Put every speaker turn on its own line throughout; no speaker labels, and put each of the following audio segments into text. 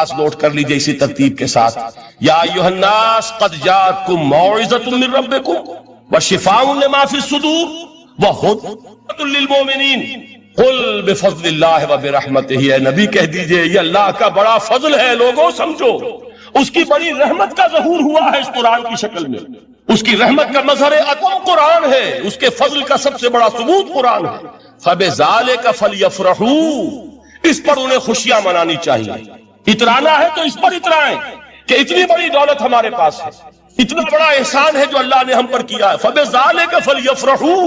الفاظ نوٹ کر لیجئے اسی ترتیب کے ساتھ. یا ایھا الناس قد جاءتکم موعظۃ من ربکم وشفاء لما فی الصدور وہدی للمؤمنین قل بفضل اللہ وبرحمتہ. اے نبی کہہ دیجئے یہ اللہ کا بڑا فضل ہے، لوگوں سمجھو. اس کی بڑی رحمت کا ظہور ہوا ہے اس قرآن کی شکل میں. اس کی رحمت کا مظہر عطا قرآن ہے، اس کے فضل کا سب سے بڑا ثبوت قرآن ہے. فبذالک فلیفرحوا، اس پر انہیں خوشیاں منانی چاہیے. اترانا ہے تو اس پر اترائیں کہ اتنی بڑی دولت ہمارے پاس ہے، اتنا بڑا احسان ہے جو اللہ نے ہم پر کیا ہے. فبذالک فلیفرحوا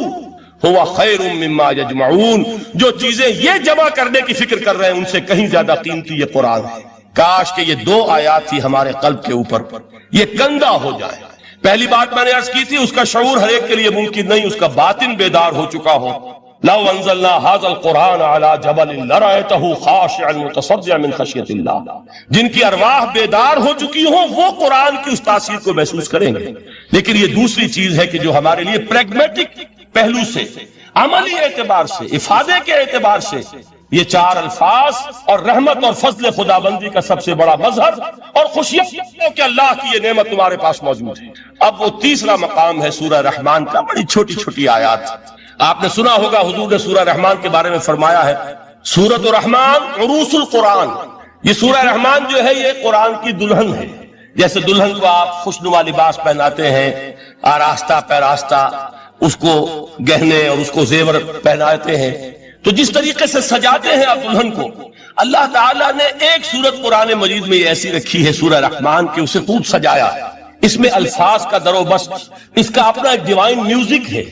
هو خیر مما یجمعون. جو چیزیں یہ جمع کرنے کی فکر کر رہے ہیں ان سے کہیں زیادہ قیمتی یہ قرآن ہے. کاش کہ یہ دو آیات ہی ہمارے قلب کے اوپر یہ کندہ ہو جائے. پہلی بات میں نے عرض کی تھی اس کا شعور ہر ایک کے لیے ممکن نہیں، اس کا باطن بیدار ہو چکا ہو. لو انزلنا هذا القرآن على جبل لرأيته خاشعا متصدعا من خشية الله. جن کی ارواح بیدار ہو چکی ہوں وہ قرآن کی اس تاثیر کو محسوس کریں گے. لیکن یہ دوسری چیز ہے کہ جو ہمارے لیے پریگمیٹک پہلو سے، عملی اعتبار سے، افادے کے اعتبار سے یہ چار الفاظ اور رحمت اور فضل خدابندی کا سب سے بڑا مظہر اور خوشیاں کہ اللہ کی یہ نعمت تمہارے پاس موجود ہے. اب وہ تیسرا مقام ہے سورہ رحمان کا. بڑی چھوٹی چھوٹی آیات. آپ نے سنا ہوگا حضور نے سورہ رحمان کے بارے میں فرمایا ہے سورۃ الرحمان عروس القرآن. یہ سورہ رحمان جو ہے یہ قرآن کی دلہن ہے. جیسے دلہن کو آپ خوشنما لباس پہناتے ہیں، آراستہ پیراستہ اس کو گہنے اور اس کو زیور پہناتے ہیں، تو جس طریقے سے سجاتے ہیں آپ دلہن کو، اللہ تعالیٰ نے ایک سورت قرآن مجید میں ایسی رکھی ہے سورہ رحمان کہ اسے خوب سجایا. اس میں الفاظ کا در و بست، اس کا اپنا ایک ڈیوائن میوزک ہے.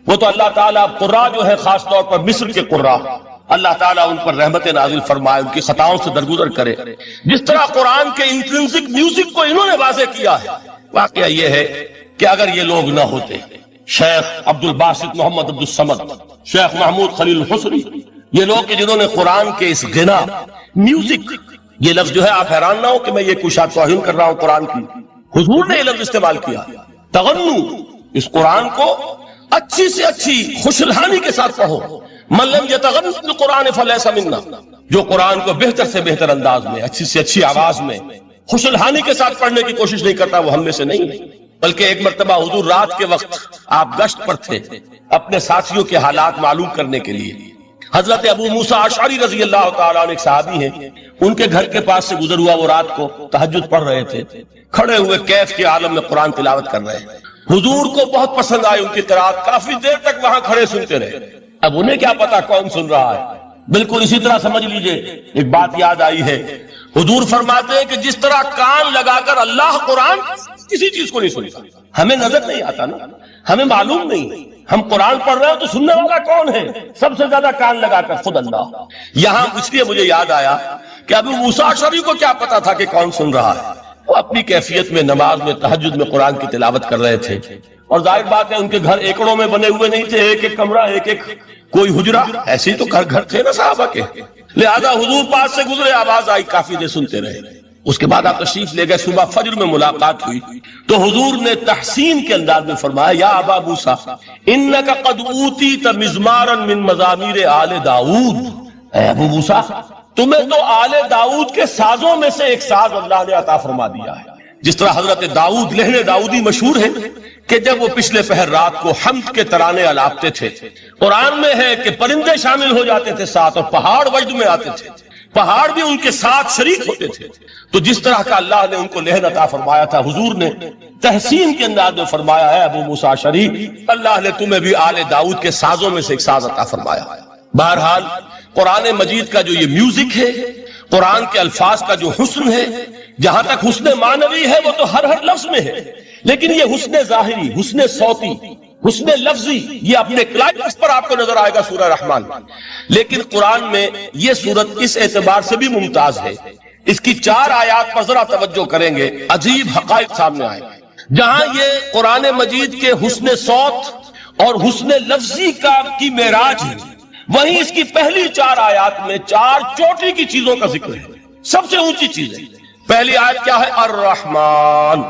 وہ تو اللہ تعالیٰ قراء جو ہے خاص طور پر مصر کے قراء، اللہ تعالیٰ ان پر رحمت نازل فرمائے، ان کی خطاؤں سے درگزر کرے. جس طرح قرآن کے انٹرنسک میوزک کو انہوں نے واضح کیا ہے. واقعہ یہ ہے کہ اگر یہ لوگ نہ ہوتے، شیخ عبد الباسط محمد عبد الصمد، شیخ محمود خلیل الحصری، یہ لوگ کہ جنہوں نے قرآن کے اس غنا میوزک، یہ لفظ جو ہے آپ حیران نہ ہو کہ میں یہ کشاد توہین کر رہا ہوں قرآن کی، حضور نے یہ لفظ استعمال کیا، تغنو، اس قرآن کو اچھی سے اچھی خوشلہانی کے ساتھ پڑھو. من لم یتغن بالقرآن فلیس منا. جو قرآن کو بہتر سے بہتر انداز میں، اچھی سے اچھی آواز میں، خوشلہانی کے ساتھ پڑھنے کی کوشش نہیں کرتا وہ ہم میں سے نہیں. بلکہ ایک مرتبہ حضور رات کے وقت آپ گشت پر تھے اپنے ساتھیوں کے حالات معلوم کرنے کے لیے. حضرت ابو موسیٰ اشعری رضی اللہ تعالیٰ عنہ ایک صحابی ہیں، ان کے گھر کے پاس سے گزر ہوا، وہ رات کو تہجد پڑھ رہے تھے، کھڑے ہوئے کیف کے عالم میں قرآن تلاوت کر رہے ہیں. حضور کو بہت پسند آئی ان کی قرات، کافی دیر تک وہاں کھڑے سنتے رہے. اب انہیں کیا پتا کون سن رہا ہے. بالکل اسی طرح سمجھ لیجئے ایک بات یاد آئی ہے، حضور فرماتے ہیں کہ جس طرح کان لگا کر اللہ قرآن کسی چیز کو نہیں سنتا، ہمیں نظر نہیں آتا نا، ہمیں معلوم نہیں، ہم قرآن پڑھ رہے ہیں تو سننے والا کون ہے؟ سب سے زیادہ کان لگا کر خود اللہ. یہاں اس لیے مجھے یاد آیا کہ ابو موسیٰ اشعری کو کیا پتا تھا کہ کون سن رہا ہے. وہ اپنی کیفیت میں نماز میں تہجد میں قرآن کی تلاوت کر رہے تھے، اور ظاہر بات ہے ان کے گھر ایکڑوں میں بنے ہوئے نہیں تھے، ایک ایک کمرہ، ایک ایک کوئی حجرہ، ایسے ہی تو گھر تھے نا صحابہ کے. لہذا حضور پاس سے گزرے، آواز آئی، کافی دیر سنتے رہے. اس کے بعد آپ تشریف لے گئے، صبح فجر میں ملاقات ہوئی تو حضور نے تحسین کے انداز میں فرمایا، یا ابا موسیٰ انک قد اوتیت مزمارا من مزامیر آل داؤد. اے ابو موسیٰ تمہیں تو آل داؤد کے سازوں میں سے ایک ساز اللہ نے عطا فرما دیا ہے. جس طرح حضرت داؤد لہن داؤدی مشہور ہے کہ جب وہ پچھلے پہر رات کو حمد کے ترانے الاپتے تھے، قرآن میں ہے کہ پرندے شامل ہو جاتے تھے ساتھ، اور پہاڑ وجد میں آتے تھے، پہاڑ بھی ان کے ساتھ شریک ہوتے تھے. تو جس طرح کا اللہ نے ان کو لہن عطا فرمایا تھا، حضور نے تحسین کے انداز میں فرمایا ہے ابو موسیٰ اشعری اللہ نے تمہیں بھی آل داؤد کے سازوں میں سے ایک ساز عطا فرمایا. بہرحال قرآن مجید کا جو یہ میوزک ہے، قرآن کے الفاظ کا جو حسن ہے، جہاں تک حسن معنوی ہے وہ تو ہر لفظ میں ہے، لیکن یہ حسن ظاہری، حسن صوتی، حسن لفظی، یہ اپنے کلائمیکس پر آپ کو نظر آئے گا سورہ رحمان. لیکن قرآن میں یہ سورت اس اعتبار سے بھی ممتاز ہے، اس کی 4 آیات پر ذرا توجہ کریں گے، عجیب حقائق سامنے آئے. جہاں یہ قرآن مجید کے حسن صوت اور حسن لفظی کی معراج ہے، وہیں اس کی پہلی 4 آیات میں 4 چوٹی کی چیزوں کا ذکر ہے، سب سے اونچی چیز ہے. پہلی آیت کیا ہے؟ الرحمن.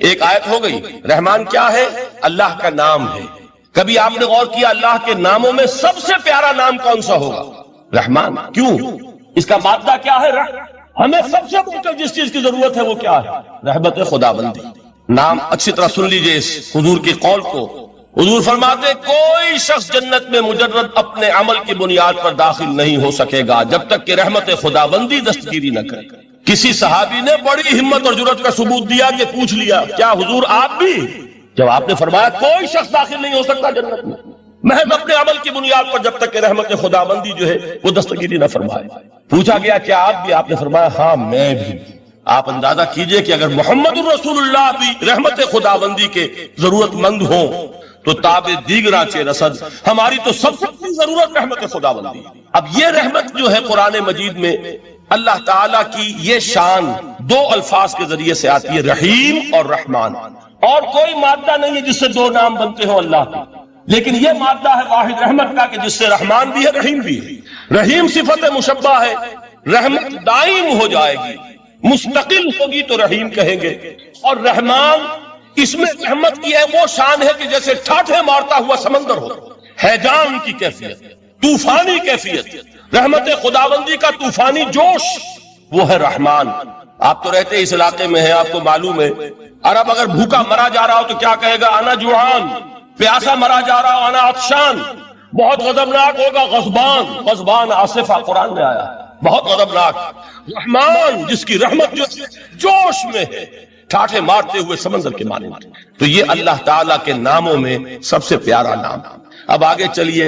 ایک آیت ہو گئی. رحمان کیا ہے؟ اللہ کا نام ہے. کبھی آپ نے غور کیا اللہ کے ناموں میں سب سے پیارا نام کون سا ہوگا؟ رحمان. کیوں؟ اس کا مادہ کیا ہے؟ ہمیں سب سے بڑھ کر جس چیز کی ضرورت ہے وہ کیا ہے؟ رحمت خدا بندی۔ نام اچھی طرح سن لیجئے اس حضور کی قول کو۔ حضور فرماتے کوئی شخص جنت میں مجرد اپنے عمل کی بنیاد پر داخل نہیں ہو سکے گا جب تک کہ رحمت خدا بندی دستگیری نہ کرے۔ کسی صحابی نے بڑی ہمت اور جرأت کا ثبوت دیا کہ پوچھ لیا کیا حضور آپ بھی؟ جب آپ نے فرمایا کوئی شخص داخل نہیں ہو سکتا جنت میں محض اپنے عمل کی بنیاد پر جب تک کہ رحمت خدا بندی جو ہے وہ دستگیری نہ فرمائے۔ پوچھا گیا کیا آپ بھی؟ آپ نے فرمایا ہاں میں بھی۔ آپ اندازہ کیجئے کہ اگر محمد الرسول اللہ بھی رحمت خدا بندی کے ضرورت مند ہوں تو تابع دیگراں چہ رسد ہماری تو سب سے بڑی ضرورت رحمت خدا بندی۔ اب یہ رحمت جو ہے قرآن مجید میں اللہ تعالیٰ کی یہ شان دو الفاظ کے ذریعے سے آتی ہے، رحیم اور رحمان۔ اور کوئی مادہ نہیں ہے جس سے دو نام بنتے ہوں اللہ کے، لیکن یہ مادہ ہے واحد رحمت کا کہ جس سے رحمان بھی ہے رحیم بھی ہے۔ رحیم صفت مشبہ ہے، رحمت دائم ہو جائے گی، مستقل ہوگی تو رحیم کہیں گے۔ اور رحمان اس میں رحمت کی ہے وہ شان ہے کہ جیسے ٹھاٹھے مارتا ہوا سمندر ہو، ہیجان کی کیفیت، طوفانی کیفیت، رحمت خداوندی کا طوفانی جوش، وہ ہے رحمان۔ آپ تو رہتے اس علاقے میں ہیں، آپ کو معلوم ہے عرب اگر بھوکا مرا جا رہا ہو تو کیا کہے گا؟ انا جوعان۔ پیاسا مرا جا رہا ہو انا عطشان۔ بہت غضبناک ہوگا غضبان، غضبان آصفہ قرآن میں آیا، بہت غضبناک۔ رحمان جس کی رحمت جو جوش میں ہے، ٹھاٹھے مارتے ہوئے سمندر کے مانند۔ تو یہ اللہ تعالیٰ کے ناموں میں سب سے پیارا نام۔ اب آگے چلیے،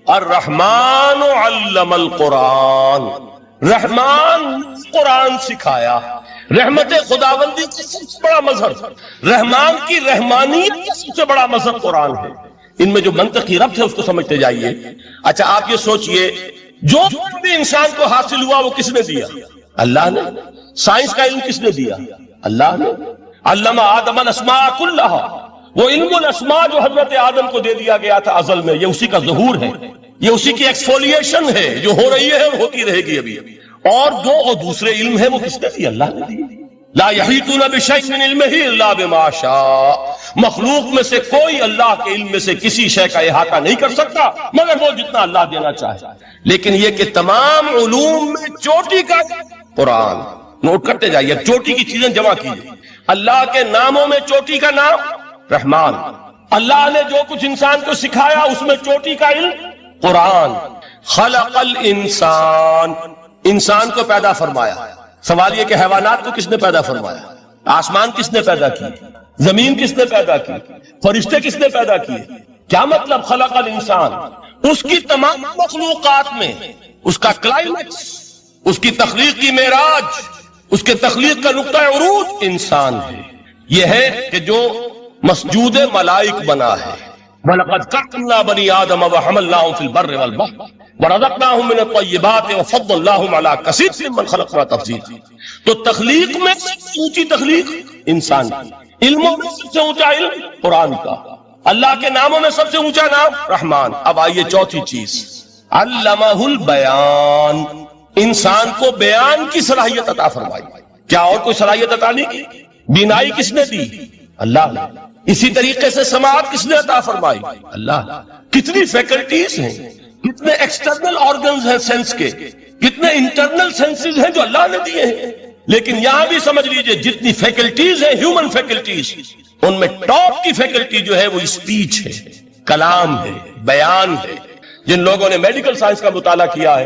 الرحمن علم القرآن، رحمان قرآن سکھایا۔ رحمت خداوندی کا سب سے بڑا مظہر، رحمان کی رحمانیت کا سب سے بڑا مظہر قرآن ہے۔ ان میں جو منطقی ربط ہے اس کو سمجھتے جائیے۔ اچھا آپ یہ سوچئے جو بھی انسان کو حاصل ہوا وہ کس نے دیا؟ اللہ نے۔ سائنس کا علم کس نے دیا؟ اللہ نے۔ علم آدم الاسماء کلھا، وہ علم الاسماء جو حضرت آدم کو دے دیا گیا تھا ازل میں، یہ اسی کا ظہور ہے، یہ اسی کی ایکسفولیشن ہے جو ہو رہی ہے اور ہوتی رہے گی ابھی۔ اور دوسرے علم ہے وہ کس نے دی؟ اللہ نے دی۔ لا یحیطون بشیء من علمہ الا بما شاء، مخلوق میں سے کوئی اللہ کے علم میں سے کسی شے کا احاطہ نہیں کر سکتا مگر وہ جتنا اللہ دینا چاہے۔ لیکن یہ کہ تمام علوم میں چوٹی کا قرآن، نوٹ کرتے جائیے، چوٹی کی چیزیں جمع کیجیے۔ اللہ کے ناموں میں چوٹی کا نام رحمان، اللہ نے جو کچھ انسان کو سکھایا اس میں چوٹی کا علم قرآن۔ خلق الانسان، انسان کو پیدا فرمایا۔ سوال یہ کہ حیوانات کو کس نے پیدا فرمایا؟ آسمان کس نے پیدا کی؟ زمین کس نے پیدا کی؟ فرشتے کس نے پیدا کیے؟ کیا مطلب خلق الانسان؟ اس کی تمام مخلوقات میں اس کا کلائمیکس، اس کی تخلیق کی معراج، اس کے تخلیق کا نقطہ عروج انسان ہے۔ یہ ہے کہ جو مسجود ملائک بنا ہے۔ وَلَقَدْ كَرَّمْنَا بَنِي آدَمَ وَحَمَلْنَاهُمْ فِي الْبَرِّ وَالْبَحْرِ وَرَزَقْنَاهُمْ مِنَ الطَّيِّبَاتِ وَفَضَّلْنَاهُمْ عَلَى كَثِيرٍ مِّمَّنْ خَلَقْنَا تَفْضِيلًا۔ تو تخلیق میں سب سے اونچی تخلیق انسان کی، علموں میں سب سے اونچا علم قرآن کا، اللہ کے ناموں میں سب سے اونچا نام رحمان۔ اب آئیے چوتھی چیز، علمہ البیان، انسان کو بیان کی صلاحیت عطا فرمائی۔ کیا اور کوئی صلاحیت عطا نہیں کی؟ بینائی کس نے دی؟ اللہ نے۔ اسی طریقے سے سماعت کس نے عطا فرمائی؟ اللہ۔ کتنی فیکلٹیز ہیں، کتنے ایکسٹرنل آرگنز ہیں سینس کے، کتنے انٹرنل سینسز ہیں جو اللہ نے دیے ہیں۔ لیکن یہاں بھی سمجھ لیجئے جتنی فیکلٹیز ہیں ہیومن فیکلٹیز، ان میں ٹاپ کی فیکلٹی جو ہے وہ اسپیچ ہے، کلام ہے، بیان ہے۔ جن لوگوں نے میڈیکل سائنس کا مطالعہ کیا ہے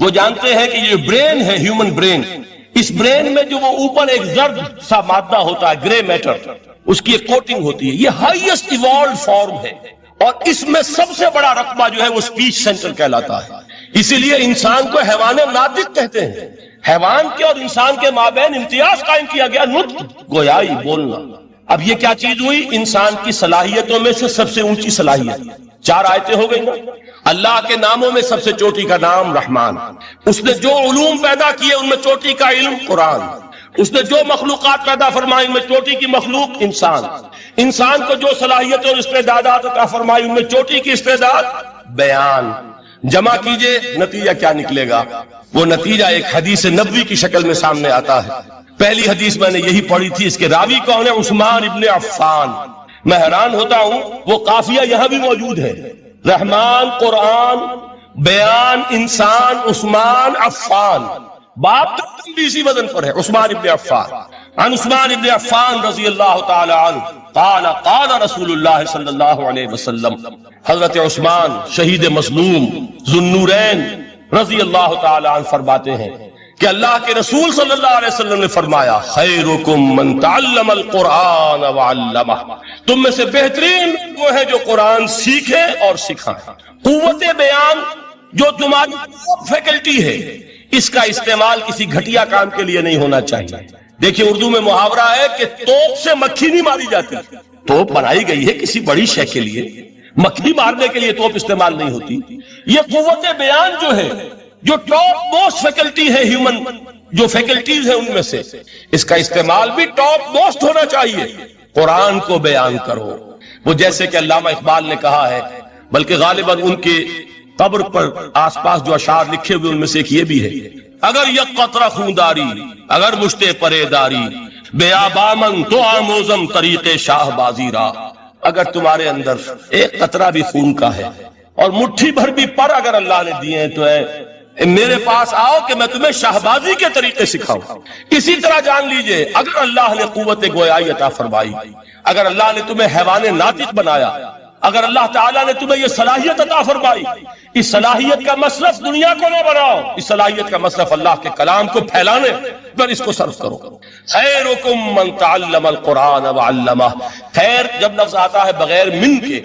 وہ جانتے ہیں کہ یہ برین ہے، ہیومن برین، اس برین میں جو وہ اوپر ایک زرد سا مادہ ہوتا ہے، گرے میٹر، اس کی ایک کوٹنگ ہوتی ہے، یہ ہائیسٹ ایوالوڈ فارم ہے، اور اس میں سب سے بڑا رقبہ جو ہے وہ اسپیچ سینٹر کہلاتا ہے۔ اسی لیے انسان کو حیوان ناطق کہتے ہیں۔ حیوان کے اور انسان کے مابین امتیاز قائم کیا گیا، نطق، گویائی، بولنا۔ اب یہ کیا چیز ہوئی؟ انسان کی صلاحیتوں میں سے سب سے اونچی صلاحیت۔ 4 آیتیں ہو گئی نا۔ اللہ کے ناموں میں سب سے چوٹی کا نام رحمان، اس نے جو علوم پیدا کیے ان میں چوٹی کا علم قرآن، اس نے جو مخلوقات پیدا فرمائی ان میں چوٹی کی مخلوق انسان، انسان کو جو صلاحیتیں اور استعدادات عطا فرمائی ان میں چوٹی کی استعداد بیان۔ جمع کیجئے، نتیجہ کیا نکلے گا؟ وہ نتیجہ ایک حدیث نبوی کی شکل میں سامنے آتا ہے۔ پہلی حدیث میں نے یہی پڑھی تھی، اس کے راوی کون ہے؟ عثمان ابن عفان۔ میں حیران ہوتا ہوں وہ قافیہ یہاں بھی موجود ہے، رحمان قرآن، بیان انسان، عثمان عفان۔ باپ بھی اسی وزن پر ہے، عثمان ابن عفان۔ عن عثمان ابن عفان رضی اللہ تعالی عنہ قال قال رسول اللہ صلی اللہ علیہ وسلم، حضرت عثمان شہید مظلوم ذو النورین رضی اللہ تعالی عنہ فرماتے ہیں کہ اللہ کے رسول صلی اللہ علیہ وسلم نے فرمایا، خیرکم من تعلم القرآن وعلمہ، تم میں سے بہترین وہ ہے جو قرآن سیکھے اور سکھائے۔ قوت بیان جو تمہاری فیکلٹی ہے، اس کا استعمال کسی گھٹیا کام کے لیے نہیں ہونا چاہیے۔ دیکھیے اردو میں محاورہ ہے کہ توپ سے مکھی نہیں ماری جاتی، توپ بنائی گئی ہے کسی بڑی شے کے لیے، مکھی مارنے کے لیے توپ استعمال نہیں ہوتی۔ یہ قوت بیان جو ہے، جو ٹاپ موسٹ فیکلٹی ہے ہیومن جو فیکلٹیز ہیں ان میں سے، اس کا استعمال بھی ٹاپ موسٹ ہونا چاہیے۔ قرآن کو بیان کرو، وہ جیسے کہ علامہ اقبال نے کہا ہے، بلکہ غالباً ان کے قبر پر آس پاس جو اشعار لکھے ہوئے ان میں سے ایک یہ بھی ہے، اگر یک قطرہ خونداری اگر مشتے پرے داری، بیابامن تو آموزم طریق شاہ بازی را، اگر تمہارے اندر ایک قطرہ بھی خون کا ہے اور مٹھی بھر بھی پر اگر اللہ نے دیے ہیں تو ہے میرے پاس آؤ کہ میں تمہیں شاہبازی کے طریقے سکھاؤں۔ اسی طرح جان لیجئے اگر اللہ نے قوت گویائی عطا فرمائی، اگر اللہ نے تمہیں حیوان ناطق بنایا، اگر اللہ تعالیٰ نے تمہیں یہ صلاحیت عطا فرمائی، اس صلاحیت کا مصرف دنیا کو نہ بناؤ، اس صلاحیت کا مصرف اللہ کے کلام کو پھیلانے پر اس کو صرف کرو۔ خیرکم من تعلم القرآن وعلمہ، خیر جب لفظ آتا ہے بغیر من کے،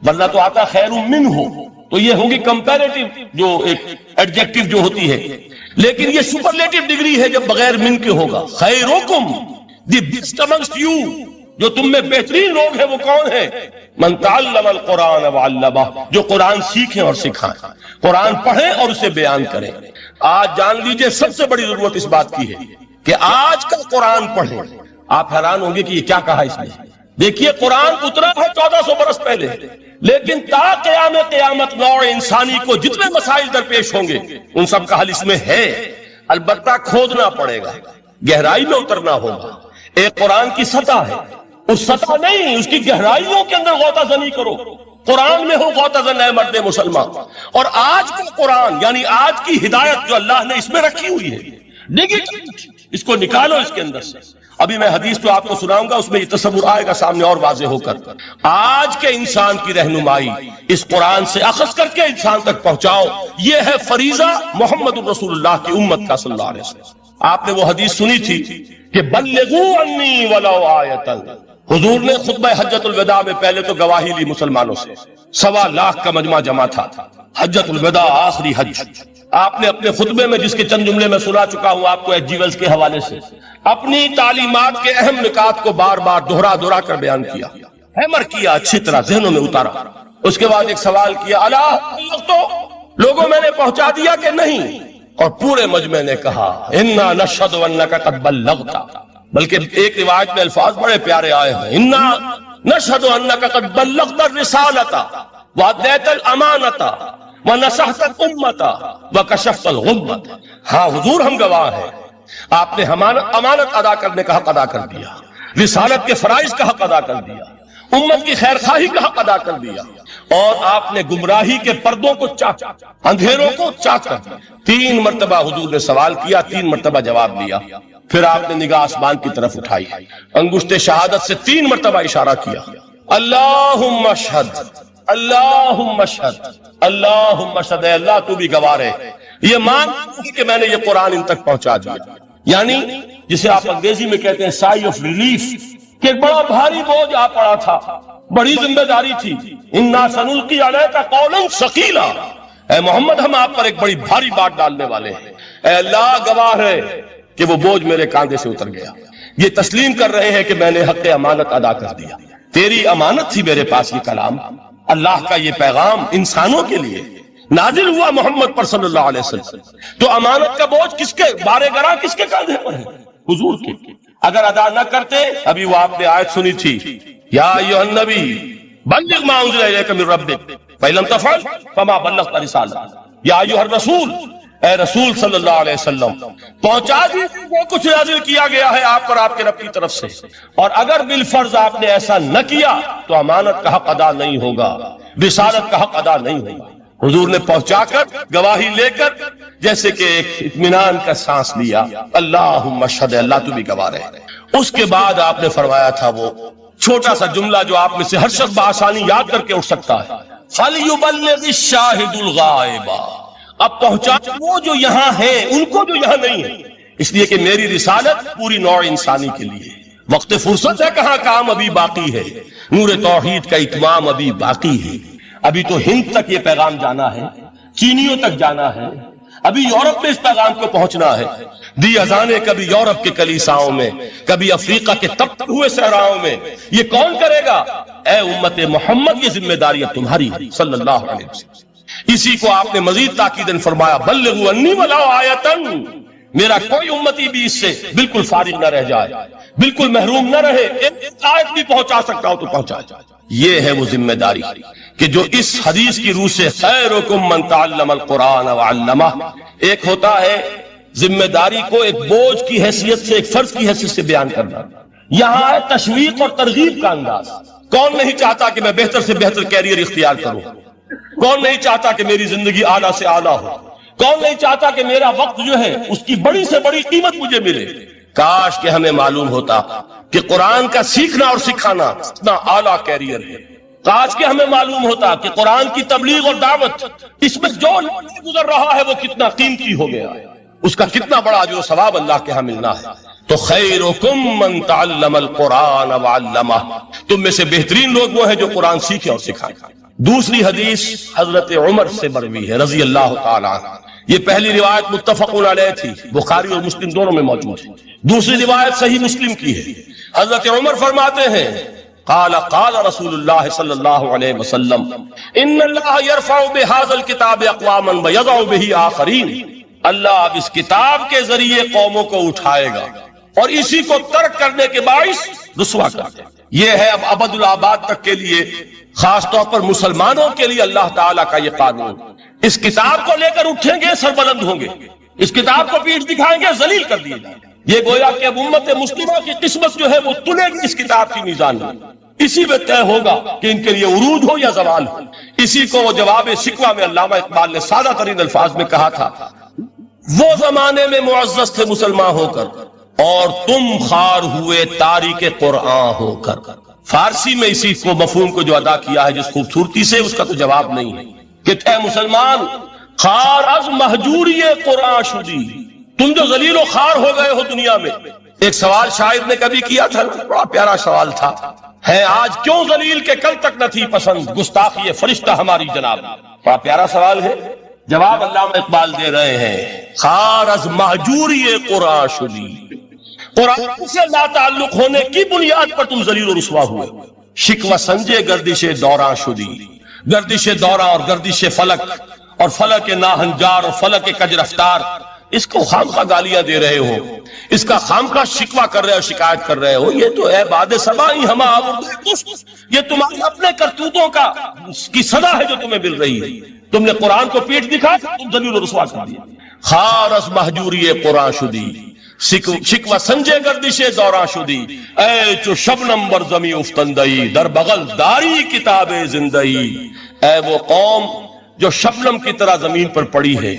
ورنہ تو آتا خیر من ہو، تو یہ ہوگی کمپیریٹیو جو ایک ایڈجیکٹیو جو ہوتی ہے، لیکن یہ سپرلیٹیو ڈگری ہے جب بغیر من کے ہوگا۔ خیرکم دی بیسٹ امنگسٹ یو، جو تم میں بہترین لوگ ہیں وہ کون ہیں؟ من تعلم القرآن وعلمہ، جو قرآن سیکھیں اور سکھائیں، قرآن پڑھیں اور اسے بیان کریں۔ آج جان لیجئے سب سے بڑی ضرورت اس بات کی ہے کہ آج کا قرآن پڑھیں۔ آپ حیران ہوں گے کہ یہ کیا کہا اس نے۔ دیکھیے قرآن اترا ہے 1400 برس پہلے، لیکن تا قیام قیامت نوع انسانی کو جتنے مسائل درپیش ہوں گے ان سب کا حل اس میں ہے، البتہ کھودنا پڑے گا، گہرائی میں اترنا ہوگا۔ ایک قرآن کی سطح ہے، اس سطح نہیں، اس کی گہرائیوں کے اندر غوطہ زنی کرو۔ قرآن میں ہو غوطہ زن اے مرد مسلمان، اور آج کا قرآن یعنی آج کی ہدایت جو اللہ نے اس میں رکھی ہوئی ہے، اس کو نکالو اس کے اندر سے۔ ابھی میں حدیث تو آپ کو سناؤں گا، اس میں یہ تصور آئے گا سامنے اور واضح ہو کر۔ آج کے انسان کی رہنمائی اس قرآن سے اخذ کر کے انسان تک پہنچاؤ، یہ ہے فریضہ محمد الرسول اللہ کی امت کا صلی اللہ علیہ وسلم۔ آپ نے وہ حدیث سنی تھی کہ بلغوا انی ولو آیۃ، حضور نے خطبہ حجۃ الوداع میں پہلے تو گواہی لی مسلمانوں سے، 1.25 لاکھ کا مجمع جمع تھا، حجۃ الوداع آخری حج۔ آپ نے اپنے خطبے میں جس کے چند جملے میں سنا چکا ہوں آپ کو ایچ جی ویلز کے حوالے سے، اپنی تعلیمات کے اہم نکات کو بار بار دہرا کر بیان کیا، ہیمر کیا، اچھی طرح ذہنوں میں اتارا۔ اس کے بعد ایک سوال کیا، الا تو لوگوں میں نے پہنچا دیا کہ نہیں؟ اور پورے مجمع نے کہا انا نشہد انک قد بلغت، بلکہ ایک روایت میں الفاظ بڑے پیارے آئے ہیں، انا نشہد انک قد بلغت الرسالۃ وادیت الامانۃ ونصحت الامۃ وکشفت الغمۃ۔ ہاں حضور ہم گواہ ہیں، آپ نے امانت ادا کرنے کا حق ادا کر دیا، رسالت کے فرائض کا حق ادا کر دیا، امت کی خیر خواہی کا حق ادا کر دیا، اور آپ نے گمراہی کے پردوں کو چاک، اندھیروں کو چاک کر دیا۔ 3 مرتبہ حضور نے سوال کیا، 3 مرتبہ جواب دیا، پھر آپ نے نگاہ آسمان کی طرف اٹھائی، انگشت شہادت سے 3 مرتبہ اشارہ کیا، اللہم اشہد اللہم اشہد اللہم اشہد، اے اللہ تو بھی گواہ ہے، یہ مان کہ میں نے یہ قرآن ان تک پہنچا دیا۔ یعنی جسے آپ انگریزی میں کہتے ہیں سائی آف ریلیف، کہ ایک بڑا بھاری بوجھ آ پڑا تھا، بڑی ذمہ داری تھی، انا سنلقی علیک قولا ثقیلا، اے محمد ہم آپ پر ایک بڑی بھاری بات ڈالنے والے ہیں، اے اللہ گواہ ہے کہ وہ بوجھ میرے کاندھے سے اتر گیا۔ یہ تسلیم کر رہے ہیں کہ میں نے حق امانت ادا کر دیا، تیری امانت تھی میرے پاس یہ کلام، اللہ کا یہ پیغام انسانوں کے لیے نازل ہوا محمد پر صلی اللہ علیہ وسلم، تو امانت کا بوجھ کس کے بارے گراں کس کے کاندھے پر ہے؟ حضور کے۔ اگر ادا نہ کرتے، ابھی وہ آپ نے آیت سنی تھی، یا ایھا النبی بلغ ما انزل الیک من ربک فإن لم تفعل فما بلغت رسالتہ، یا ایھا الرسول، اے رسول صلی اللہ علیہ وسلم پہنچا دیجیے جو کچھ نازل کیا گیا ہے آپ پر آپ کے رب کی طرف سے، اور اگر بالفرض آپ نے ایسا نہ کیا تو امانت کا حق ادا نہیں ہوگا، رسالت کا حق ادا نہیں ہوگا۔ حضور نے پہنچا کر گواہی لے کر جیسے کہ ایک اطمینان کا سانس لیا، اللہم اشہد، اللہ تو بھی گواہ رہے۔ اس کے بعد آپ نے فرمایا تھا وہ چھوٹا سا جملہ جو آپ میں سے ہر شخص بآسانی یاد کر کے اٹھ سکتا ہے، فَلْيُبَلِّغِ الشَّاهِدُ الْغَائِبَ، اب پہنچا وہ جو یہاں ہیں ان کو جو یہاں نہیں ہے، اس لیے کہ میری رسالت پوری نوع انسانی کے لیے۔ وقت فرصت ہے، کہاں کام ابھی باقی ہے، نور توحید کا اتمام ابھی باقی ہے۔ ابھی تو ہند تک یہ پیغام جانا ہے، چینیوں تک جانا ہے، ابھی یورپ میں اس پیغام کو پہنچنا ہے۔ دی اذانیں کبھی یورپ کے کلیساؤں میں، کبھی افریقہ کے تبتے ہوئے صحراؤں میں، یہ کون کرے گا؟ اے امت محمد، یہ ذمہ داری اب تمہاری ہے صلی اللہ علیہ وسلم۔ اسی کو آپ نے مزید تاکیداً فرمایا، بلغوا انی ولو آیۃ، میرا کوئی امتی بھی اس سے بالکل فارغ نہ رہ جائے، بالکل محروم نہ رہے، ایک آیت بھی پہنچا سکتا ہو تو پہنچا۔ یہ ہے وہ ذمہ داری کہ جو اس حدیث کی روح سے خیرکم من تعلم القرآن وعلمہ، ایک ہوتا ہے ذمہ داری کو ایک بوجھ کی حیثیت سے، ایک فرض کی حیثیت سے بیان کرنا، یہاں ہے تشویق اور ترغیب کا انداز۔ کون نہیں چاہتا کہ میں بہتر سے بہتر کیریئر اختیار کروں؟ کون نہیں چاہتا کہ میری زندگی اعلیٰ سے اعلیٰ ہو؟ کون نہیں چاہتا کہ میرا وقت جو ہے اس کی بڑی سے بڑی قیمت مجھے ملے؟ کاش کہ ہمیں معلوم ہوتا کہ قرآن کا سیکھنا اور سکھانا اتنا اعلیٰ کیریئر ہے۔ کاش کہ ہمیں معلوم ہوتا کہ قرآن کی تبلیغ اور دعوت، اس میں جو گزر رہا ہے وہ کتنا قیمتی ہو گیا ہے، اس کا کتنا بڑا اجر و ثواب اللہ کے ہاں ملنا ہے۔ تو خیرکم من تعلم القرآن وعلمہ، تم میں سے بہترین لوگ وہ ہیں جو قرآن سیکھیں اور سکھائیں۔ دوسری حدیث حضرت عمر سے مروی ہے رضی اللہ تعالیٰ عنہ۔ یہ پہلی روایت متفق علیہ تھی، بخاری اور مسلم دونوں میں موجود ہے۔ دوسری روایت صحیح مسلم کی ہے۔ حضرت عمر فرماتے ہیں، قال قال رسول اللہ صلی اللہ علیہ وسلم، ان اللہ یرفع بہذا الکتاب اقواما ویضع بہ آخرین، اللہ اب اس کتاب کے ذریعے قوموں کو اٹھائے گا اور اسی کو ترک کرنے کے باعث رسوا کر دے۔ یہ ہے اب ابد الآباد تک کے لیے، خاص طور پر مسلمانوں کے لیے اللہ تعالیٰ کا یہ قانون۔ اس کتاب کو لے کر اٹھیں گے سربلند ہوں گے، اس کتاب کو پیٹھ دکھائیں گے ذلیل کر دیے جائیں گے۔ یہ گویا کہ اب امت مسلمہ کی قسمت جو ہے وہ تلے گی اس کتاب کی میزان میں، اسی میں طے ہوگا کہ ان کے لیے عروج ہو یا زوال ہو۔ اسی کو وہ جواب شکوہ میں علامہ اقبال نے سادہ ترین الفاظ میں کہا تھا، وہ زمانے میں معزز تھے مسلمان ہو کر اور تم خار ہوئے تاریک قرآن ہو کر۔ فارسی میں اسی کو مفہوم کو جو ادا کیا ہے جس خوبصورتی سے، اس کا تو جواب نہیں ہے کہ اے مسلمان خار از مہجوری قرآن شدی، تم جو ذلیل و خار ہو گئے ہو دنیا میں۔ ایک سوال شاعر نے کبھی کیا تھا، بڑا پیارا سوال تھا، ہے آج کیوں ذلیل کے کل تک نہ تھی پسند، گستاخی فرشتہ ہماری جناب۔ بڑا پیارا سوال ہے، جواب علامہ اقبال دے رہے ہیں، خار از مہجوری قرآن شدی، قرآن سے لا تعلق ہونے کی بنیاد پر تم ذلیل و رسوا ہوئے۔ شکوہ سنجے گردش دوراں شدی، گردش دوراں اور گردش فلک اور فلک ناہنجار اور فلک کج رفتار، اس کو خامخواہ گالیاں دے رہے ہو، اس کا خامخواہ شکوہ کر رہے ہو، شکایت کر رہے ہو، یہ تو ہے باد سبائی ہما آورد، یہ تمہارے اپنے کرتوتوں کا کی صدا ہے جو تمہیں مل رہی ہے۔ تم نے قرآن کو پیٹ دکھا، تم ذلیل و رسوا کر دیا۔ خار از مہجوری قرآن شدی، شکوہ سنجے گردش دوراں شدی، اے چو شبنم بر زمیں افتندئی، در بغل داری کتاب زندئی، اے وہ قوم جو شبنم کی طرح زمین پر پڑی ہے،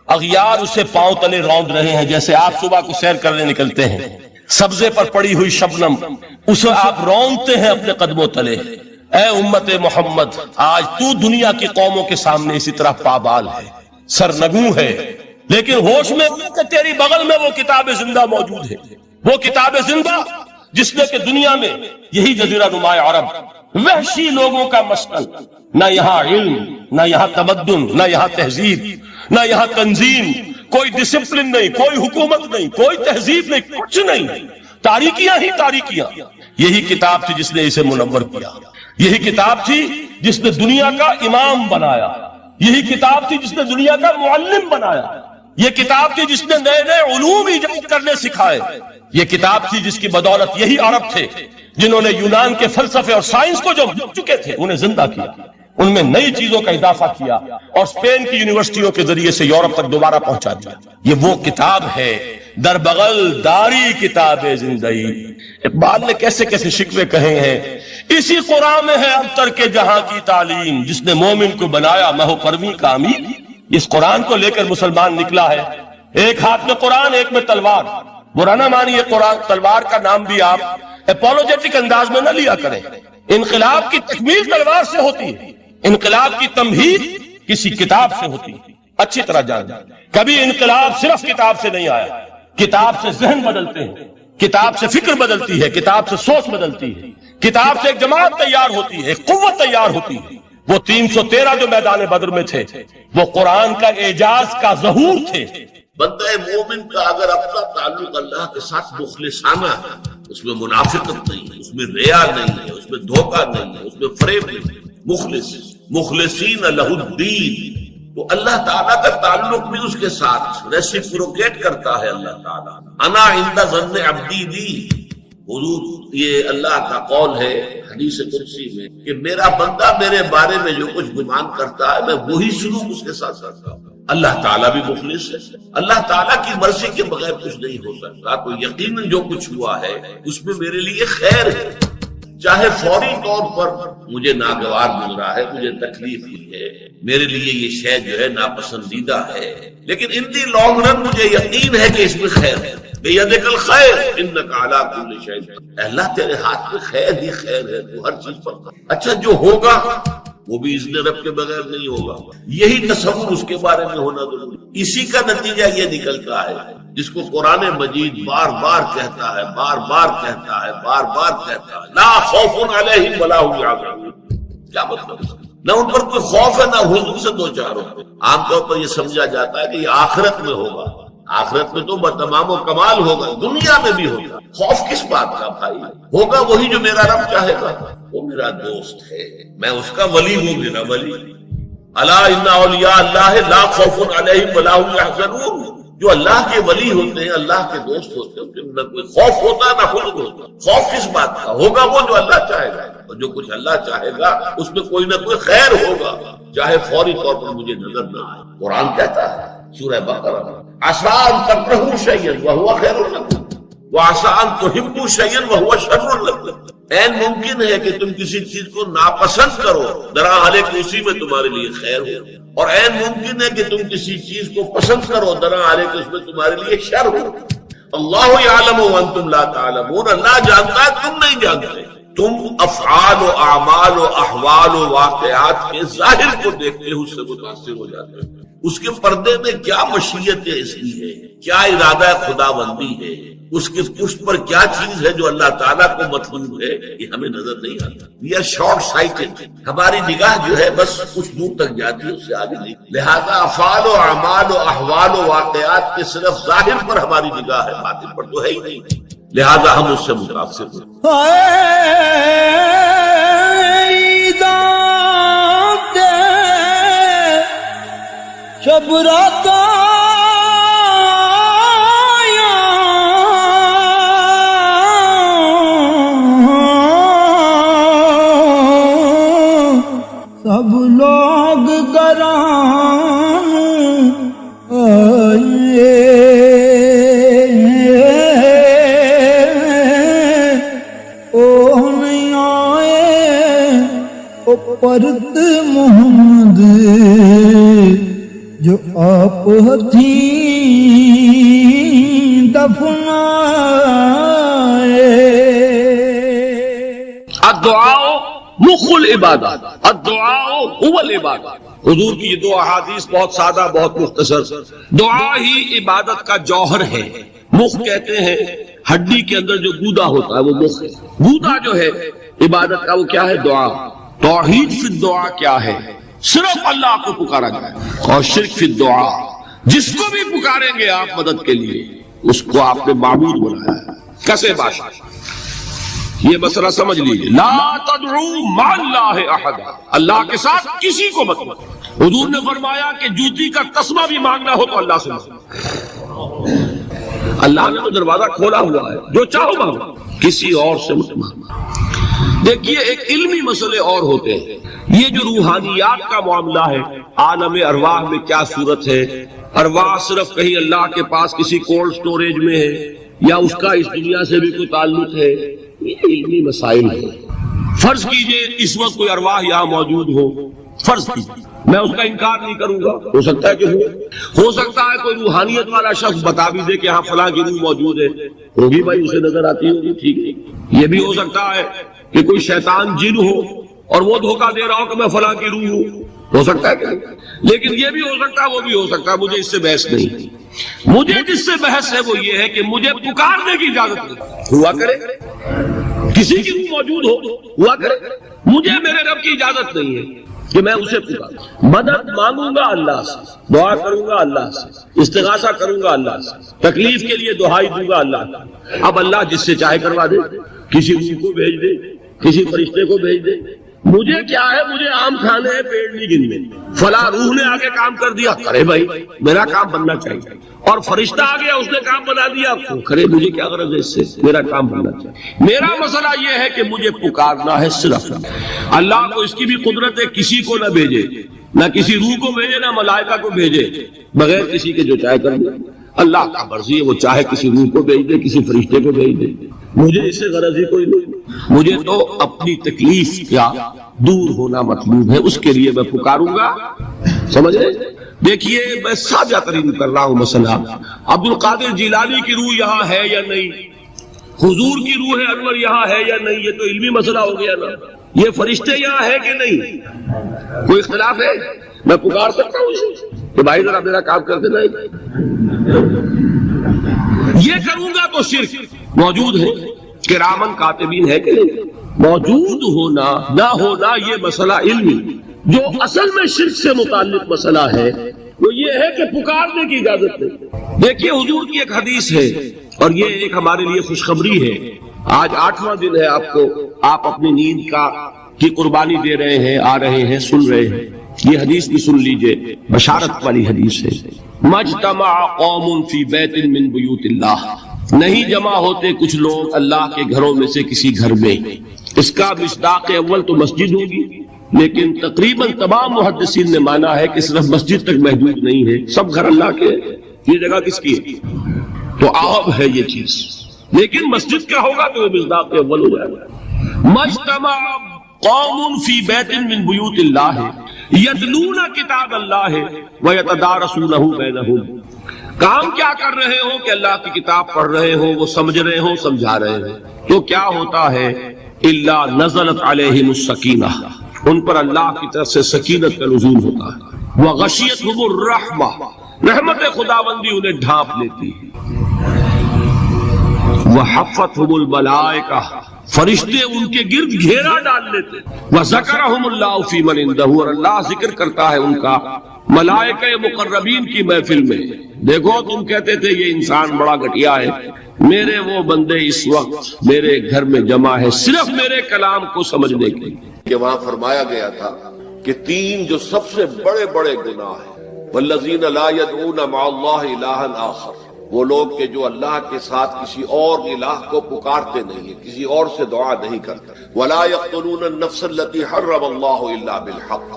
اغیار اسے پاؤں تلے روند رہے ہیں، جیسے آپ صبح کو سیر کرنے نکلتے ہیں، سبزے پر پڑی ہوئی شبنم اسے آپ روندتے ہیں اپنے قدموں تلے۔ اے امت محمد، آج تو دنیا کی قوموں کے سامنے اسی طرح پابال ہے، سرنگوں ہے، لیکن ہوش میں کہ تیری بغل میں وہ کتاب زندہ موجود ہے، وہ کتاب زندہ جس میں کہ دنیا میں یہی جزیرہ نما عرب وحشی لوگوں کا مسکن، نہ یہاں علم، نہ یہاں تمدن، نہ یہاں تہذیب، نہ یہاں تنظیم، کوئی ڈسپلن نہیں، کوئی حکومت نہیں، کوئی تہذیب نہیں، کچھ نہیں، تاریکیاں ہی تاریکیاں۔ یہی کتاب تھی جس نے اسے منور کیا، یہی کتاب تھی جس نے دنیا کا امام بنایا، یہی کتاب تھی جس نے دنیا کا معلم بنایا، یہ کتاب تھی جس نے نئے نئے علوم ایجاد کرنے سکھائے، یہ کتاب تھی جس کی بدولت یہی عرب تھے جنہوں نے یونان کے فلسفے اور سائنس کو جو مٹ چکے تھے انہیں زندہ کیا۔ ان میں نئی چیزوں کا اضافہ کیا اور اسپین کی یونیورسٹیوں کے ذریعے سے یورپ تک دوبارہ پہنچا دیا. یہ وہ کتاب ہے در بغل داری کتاب زندگی. اقبال نے کیسے کیسے شکوے کہے ہیں. اسی قرآن میں ہے ابتر کے جہاں کی تعلیم، جس نے مومن کو بنایا مہو پرویں کا امیر. اس قرآن کو لے کر مسلمان نکلا ہے، ایک ہاتھ میں قرآن ایک میں تلوار. برا نہ مانیے قرآن تلوار کا نام بھی آپ اپولوجیٹک انداز میں نہ لیا کریں. انقلاب کی تکمیل تلوار سے ہوتی ہے، انقلاب کی تمہید کسی کتاب سے ہوتی ہے. اچھی طرح جان جائیں کبھی انقلاب صرف کتاب سے نہیں آیا. کتاب سے ذہن بدلتے ہیں، کتاب سے فکر بدلتی ہے، کتاب سے سوچ بدلتی ہے، کتاب سے ایک جماعت تیار ہوتی ہے، ایک قوت تیار ہوتی ہے. وہ 313 جو میدان بدر میں تھے وہ قرآن کا اعجاز کا ظہور تھے.
بندہ مومن کا اگر اپنا تعلق اللہ کے ساتھ مخلصانہ ہے، اس میں منافقت نہیں ہے، اس میں ریا نہیں ہے، اس میں دھوکہ نہیں ہے، اس میں فریب نہیں ہے. مخلصین لہ الدین، تو اللہ تعالیٰ کا تعلق بھی اس کے ساتھ ریسیپروکیٹ کرتا ہے. اللہ تعالیٰ انا عند ظن عبدی بی، حضور یہ اللہ کا قول ہے حدیث قدسی میں کہ میرا بندہ میرے بارے میں جو کچھ گمان کرتا ہے میں وہی سلوک اس کے ساتھ کرتا ہوں. اللہ تعالیٰ بھی مخلص ہے. اللہ تعالیٰ کی مرضی کے بغیر کچھ نہیں ہو سکتا. تو یقیناً جو کچھ ہوا ہے اس میں میرے لیے خیر ہے، چاہے فوری طور پر مجھے ناگوار گزرا ہے، مجھے تکلیف ہوئی ہے، میرے لیے یہ شے جو ہے ناپسندیدہ ہے، لیکن ان دی لانگ رن مجھے یقین ہے کہ اس میں خیر ہے. بیدک الخیر انک علی کل شیء، اللہ تیرے ہاتھ میں خیر ہی خیر ہے، تو ہر چیز پر. اچھا جو ہوگا وہ بھی اذن رب کے بغیر نہیں ہوگا. یہی تصور اس کے بارے میں ہونا ضروری. اسی کا نتیجہ یہ نکلتا ہے جس کو قرآن مجید بار بار کہتا ہے، بار بار کہتا ہے، بار بار کہتا ہے، لا خوف علیہم ولا هم یحزنون. کیا مطلب ہے؟ نہ ان پر کوئی خوف ہے نہ حزن سے دو چار ہو. عام طور پر یہ سمجھا جاتا ہے کہ یہ آخرت میں ہوگا. آخرت میں تو تمام و کمال ہوگا، دنیا میں بھی ہوگا. خوف کس بات کا بھائی؟ ہوگا وہی جو میرا رب چاہے گا. وہ میرا دوست ہے، میں اس کا ولی ہوں، میرا ولی. الا ان اولیاء اللہ لا خوف علیہم ولا هم یحزنون. جو اللہ کے ولی ہوتے ہیں، اللہ کے دوست ہوتے ہیں، ان کے نہ کوئی خوف ہوتا ہے نہ حزن ہوتا. خوف کس بات کا؟ ہوگا وہ جو اللہ چاہے گا، اور جو کچھ اللہ چاہے گا اس میں کوئی نہ کوئی خیر ہوگا، چاہے فوری طور پر مجھے نظر نہ آئے. قرآن کہتا ہے سورہ بقرہ عسیٰ ان تکرہوا شیئا وہو خیر لکم وعسیٰ ان تحبوا شیئا وہو شر لکم. این ممکن ہے کہ تم کسی چیز کو ناپسند کرو، درا حالے کہ اسی میں تمہارے لیے خیر ہو، اور این ممکن ہے کہ تم کسی چیز کو پسند کرو، درا حالے کہ اس میں تمہارے لیے شر ہو. اللہ یعلم وانتم لا تعلمون، اللہ جانتا ہے تم نہیں جانتے. تم افعال و اعمال و احوال و واقعات کے ظاہر کو دیکھتے ہو، اس سے متاثر ہو جاتے ہو. اس کے پردے میں کیا مشیت اس کی ہے، کیا ارادہ خداوندی ہے، اس کے پشت پر کیا چیز ہے جو اللہ تعالیٰ کو مطلوب ہے، یہ ہمیں نظر نہیں آتا. We are short sighted. ہماری نگاہ جو ہے بس کچھ دور تک جاتی ہے، اس سے آگے نہیں. لہذا افعال و اعمال و احوال و واقعات کے صرف ظاہر پر ہماری نگاہ ہے، باطن پر تو ہے ہی نہیں. لہذا ہم اس سے متاثر ہیں.
شب رات سب لوگ گران آئے، او نہیں آئے او پرت محمد جو آپ تھیں دفنائے.
الدعاء مخ العبادہ، الدعاء هو العبادہ. حضور کی یہ دو احادیث بہت سادہ، بہت مختصر. دعا ہی عبادت کا جوہر ہے. مخ کہتے ہیں ہڈی کے اندر جو گودا ہوتا ہے وہ مخ ہے. گودا جو ہے عبادت کا وہ کیا ہے؟ دعا. توحید فی الدعا کیا ہے؟ صرف اللہ کو پکارا جائے. اور شرک فی الدعا، جس کو بھی پکاریں گے آپ مدد کے لیے اس کو آپ نے معبود بنایا ہے. کیسے باشا یہ مسئلہ سمجھ لیجیے. لا تدعو مع اللہ احد، اللہ کے ساتھ کسی کو مت. حضور نے فرمایا کہ جوتی کا تسمہ بھی مانگنا ہو تو اللہ سے مانگو. اللہ نے تو دروازہ کھولا ہوا ہے، جو چاہو مانگو، کسی اور سے مت مانگو۔ دیکھیے ایک علمی مسئلے اور ہوتے ہیں، یہ جو روحانیات کا معاملہ ہے، عالم ارواح میں کیا صورت ہے، ارواح صرف کہیں اللہ کے پاس کسی کولڈ سٹوریج میں ہے یا اس کا اس دنیا سے بھی کوئی تعلق ہے، یہ علمی مسائل ہیں۔ فرض کیجئے اس وقت کوئی ارواح یہاں موجود ہو، فرض کیجئے، میں اس کا انکار نہیں کروں گا، ہو سکتا ہے کہ ہو سکتا ہے کوئی روحانیت والا شخص بتا بھی دے کہ ہاں فلاں کی روح موجود ہے، ہوگی بھائی، اسے نظر آتی ہوگی، ٹھیک ہے۔ یہ بھی ہو سکتا ہے کہ کوئی شیطان جن ہو اور وہ دھوکہ دے رہا ہو کہ میں فلاں کی روح ہوں، ہو سکتا ہے کہ نہیں، لیکن یہ بھی ہو سکتا ہے، وہ بھی ہو سکتا ہے، مجھے اس سے بحث نہیں۔ مجھے جس سے بحث ہے وہ یہ ہے کہ مجھے پکارنے کی اجازت نہیں، ہوا کرے کسی کی روح موجود ہوا کرے، مجھے میرے رب کی اجازت نہیں ہے کہ میں اسے پکاروں۔ مدد مانگوں گا اللہ سے، دعا کروں گا اللہ سے، استغاثہ کروں گا اللہ سے، تکلیف کے لیے دعائی دوں گا اللہ سے۔ اب اللہ جس سے چاہے کروا دے، کسی روح کو بھیج دے، کسی فرشتے کو بھیج دے، مجھے کیا ہے، مجھے آم کھانے ہیں، پیڑ نہیں گننے، فلاں روح نے آگے کام کر دیا، ارے بھائی میرا کام بننا چاہیے، اور فرشتہ آ گیا اس نے کام بنا دیا، کرے مجھے کیا غرض ہے اس سے، میرا کام بننا چاہیے۔ میرا مسئلہ یہ ہے کہ مجھے پکارنا ہے صرف اللہ کو، اس کی بھی قدرت ہے کسی کو نہ بھیجے، نہ کسی روح کو بھیجے، نہ ملائکہ کو بھیجے، بغیر کسی کے جو چاہے کر دے۔ اللہ کا مرضی ہے، وہ چاہے کسی روح کو بھیج دے، کسی فرشتے کو بھیج دے، مجھے اس سے غرض ہی کوئی نہیں۔ مجھے تو اپنی تکلیف کا دور ہونا مطلوب ہے، اس کے لیے میں پکاروں گا، سمجھ رہے؟ دیکھیے میں سادہ ترین کر رہا ہوں مسئلہ، عبد القادر جیلانی کی روح یہاں ہے یا نہیں، حضور کی روح انور یہاں ہے یا نہیں، یہ تو علمی مسئلہ ہو گیا نا۔ یہ فرشتے یہاں ہے کہ نہیں، کوئی اختلاف ہے؟ میں پکار سکتا ہوں اسے کہ بھائی ذرا میرا کام کر دینا، یہ کروں گا تو شرک موجود ہے، کرامن کاتبین ہے کہ نہیں، موجود ہونا نہ ہونا یہ مسئلہ علمی۔ جو اصل میں شرک سے متعلق مسئلہ ہے وہ یہ ہے کہ پکارنے کی اجازت نہیں۔ دیکھیے حضور کی ایک حدیث ہے، اور یہ ایک ہمارے لیے خوشخبری ہے، آج 8واں دن ہے، آپ اپنی نیند کی قربانی دے رہے ہیں، آ رہے ہیں، سن رہے ہیں، یہ حدیث بھی سن لیجئے، بشارت والی حدیث ہے۔ مجتمع قوم فی بیت من بیوت اللہ، نہیں جمع ہوتے کچھ لوگ اللہ کے گھروں میں سے کسی گھر میں۔ اس کا مصداق اول تو مسجد ہوگی، لیکن تقریباً تمام محدثین نے مانا ہے کہ صرف مسجد تک محدود نہیں ہے، سب گھر اللہ کے، یہ جگہ کس کی ہے؟ تو عام ہے یہ چیز، لیکن مسجد کا ہوگا تو وہ مصداق اول ہو جائے گا۔ مجتمع قوم فی بیت من بیوت اللہ یتلون کتاب اللہ ویتدارسونہ بینہم، کام کیا کر رہے ہو کہ اللہ کی کتاب پڑھ رہے ہو، وہ سمجھ رہے ہو، سمجھا رہے ہو، تو کیا ہوتا ہے؟ الا نزلت علیہم السکینہ، ان پر اللہ کی طرف سے سکینت کا نزول ہوتا ہے، وغشیتہم الرحمہ، رحمت خداوندی انہیں ڈھانپ لیتی ہے، وحفتہم الملائکہ، فرشتے ان کے گرد گھیرا ڈال لیتے، وذکرہم اللہ فی من عندہ، اور اللہ ذکر کرتا ہے ان کا ملائکہ مقربین کی محفل میں۔ دیکھو تم کہتے تھے یہ انسان بڑا گھٹیا ہے، میرے وہ بندے اس وقت میرے گھر میں جمع ہے صرف میرے کلام کو سمجھنے کے لیے۔
کہ وہاں فرمایا گیا تھا کہ 3 جو سب سے بڑے بڑے گناہ ہیں، والذین لا يدعون مع اللہ الہا آخر، وہ لوگ کہ جو اللہ کے ساتھ کسی اور الہ کو پکارتے نہیں ہیں، کسی اور سے دعا نہیں کرتے، ولا يقتلون النفس التي حرم اللہ الا بالحق،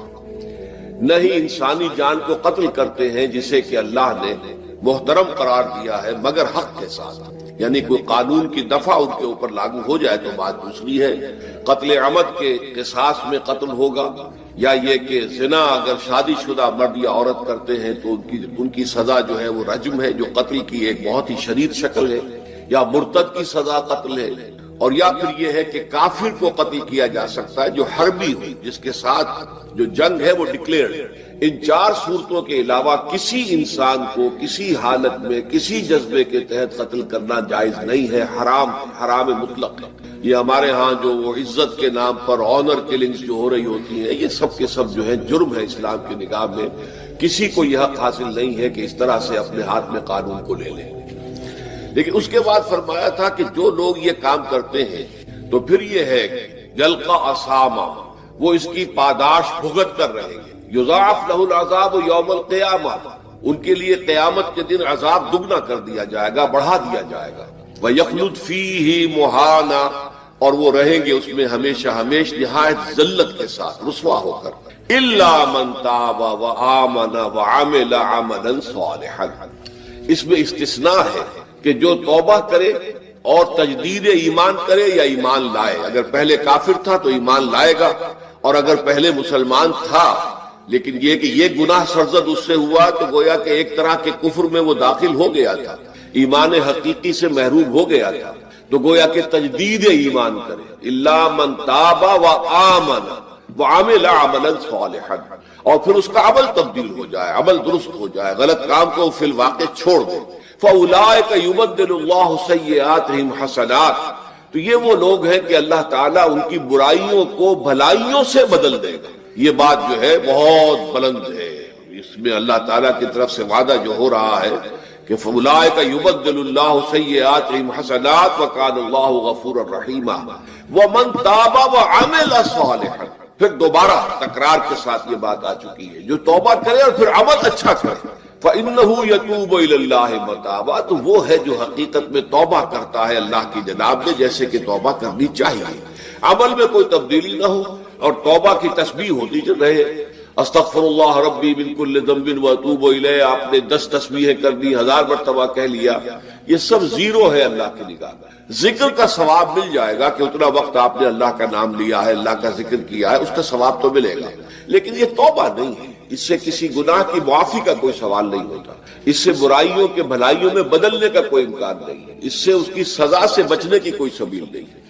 نہیں انسانی جان کو قتل کرتے ہیں جسے کہ اللہ نے محترم قرار دیا ہے مگر حق کے ساتھ، یعنی کوئی قانون کی دفعہ ان کے اوپر لاگو ہو جائے تو بات دوسری ہے، قتل عمد کے قصاص میں قتل ہوگا، یا یہ کہ زنا اگر شادی شدہ مرد یا عورت کرتے ہیں تو ان کی سزا جو ہے وہ رجم ہے، جو قتل کی ایک بہت ہی شدید شکل ہے، یا مرتد کی سزا قتل ہے، اور یا پھر یہ ہے کہ کافر کو قتل کیا جا سکتا ہے جو حربی ہو، جس کے ساتھ جو جنگ ہے وہ ڈکلیئرڈ ہے۔ ان 4 صورتوں کے علاوہ کسی انسان کو کسی حالت میں کسی جذبے کے تحت قتل کرنا جائز نہیں ہے، حرام مطلق ہے۔ یہ ہمارے ہاں جو وہ عزت کے نام پر آنر کلنگز جو ہو رہی ہوتی ہیں، یہ سب کے سب جو ہے جرم ہے اسلام کی نگاہ میں، کسی کو یہ حق حاصل نہیں ہے کہ اس طرح سے اپنے ہاتھ میں قانون کو لے لیں۔ لیکن اس کے بعد فرمایا تھا کہ جو لوگ یہ کام کرتے ہیں تو پھر یہ ہے یلقا اسامہ، وہ اس کی پاداش بھگت کر رہے ہیں، یضاعف لہ العذاب یوم القیامہ، ان کے لیے قیامت کے دن عذاب دگنا کر دیا جائے گا، بڑھا دیا جائے گا۔ وَيَخْلُدْ فِيهِ مُهَانًا، اور وہ رہیں گے اس میں ہمیشہ ہمیش نہایت ذلت کے ساتھ، رسوا ہو کر۔ إِلَّا مَن تَابَ وَآمَنَ وَعَمِلَ عَمَلًا صَالِحًا، اس میں استثناء ہے کہ جو توبہ کرے اور تجدید ایمان کرے یا ایمان لائے۔ اگر پہلے کافر تھا تو ایمان لائے گا، اور اگر پہلے مسلمان تھا لیکن یہ کہ یہ گناہ سرزد اس سے ہوا تو گویا کہ ایک طرح کے کفر میں وہ داخل ہو گیا تھا، ایمان حقیقی سے محروم ہو گیا تھا، تو گویا کہ تجدید ایمان کرے۔ الا من تاب وآمن وعمل عملا صالحا، اور پھر اس کا عمل تبدیل ہو جائے، عمل درست ہو جائے، غلط کام کو فی الواقع چھوڑ دے۔ فاولئک یبدل اللہ سیئاتہم حسنات، تو یہ وہ لوگ ہیں کہ اللہ تعالیٰ ان کی برائیوں کو بھلائیوں سے بدل دے گا۔ یہ بات جو ہے بہت بلند ہے، اس میں اللہ تعالیٰ کی طرف سے وعدہ جو ہو رہا ہے کہ فاولئک یبدل اللہ سیئاتہم حسنات وکان اللہ غفورا رحیما ومن تاب وعمل صالحا، پھر دوبارہ تکرار کے ساتھ یہ بات آ چکی ہے، جو توبہ کرے اور پھر عمل اچھا کرے فَإِنَّهُ يَتُوبُ إِلَى اللَّهِ مَتَابًا، تو وہ ہے جو حقیقت میں توبہ کرتا ہے اللہ کی جناب میں جیسے کہ توبہ کرنی چاہیے، عمل میں کوئی تبدیلی نہ ہو، اور توبہ کی تسبیح ہوتی رہے، استغفر اللہ ربی من کل ذنب واتوب الیہ، آپ نے 10 تسبیحیں کر دی، 1000 مرتبہ کہہ لیا، یہ سب زیرو ہے اللہ کی نگاہ میں۔ ذکر کا ثواب مل جائے گا کہ اتنا وقت آپ نے اللہ کا نام لیا ہے، اللہ کا ذکر کیا ہے، اس کا ثواب تو ملے گا، لیکن یہ توبہ نہیں ہے، اس سے کسی گناہ کی معافی کا کوئی سوال نہیں ہوتا، اس سے برائیوں کے بھلائیوں میں بدلنے کا کوئی امکان نہیں ہے، اس سے اس کی سزا سے بچنے کی کوئی سبیل نہیں ہے۔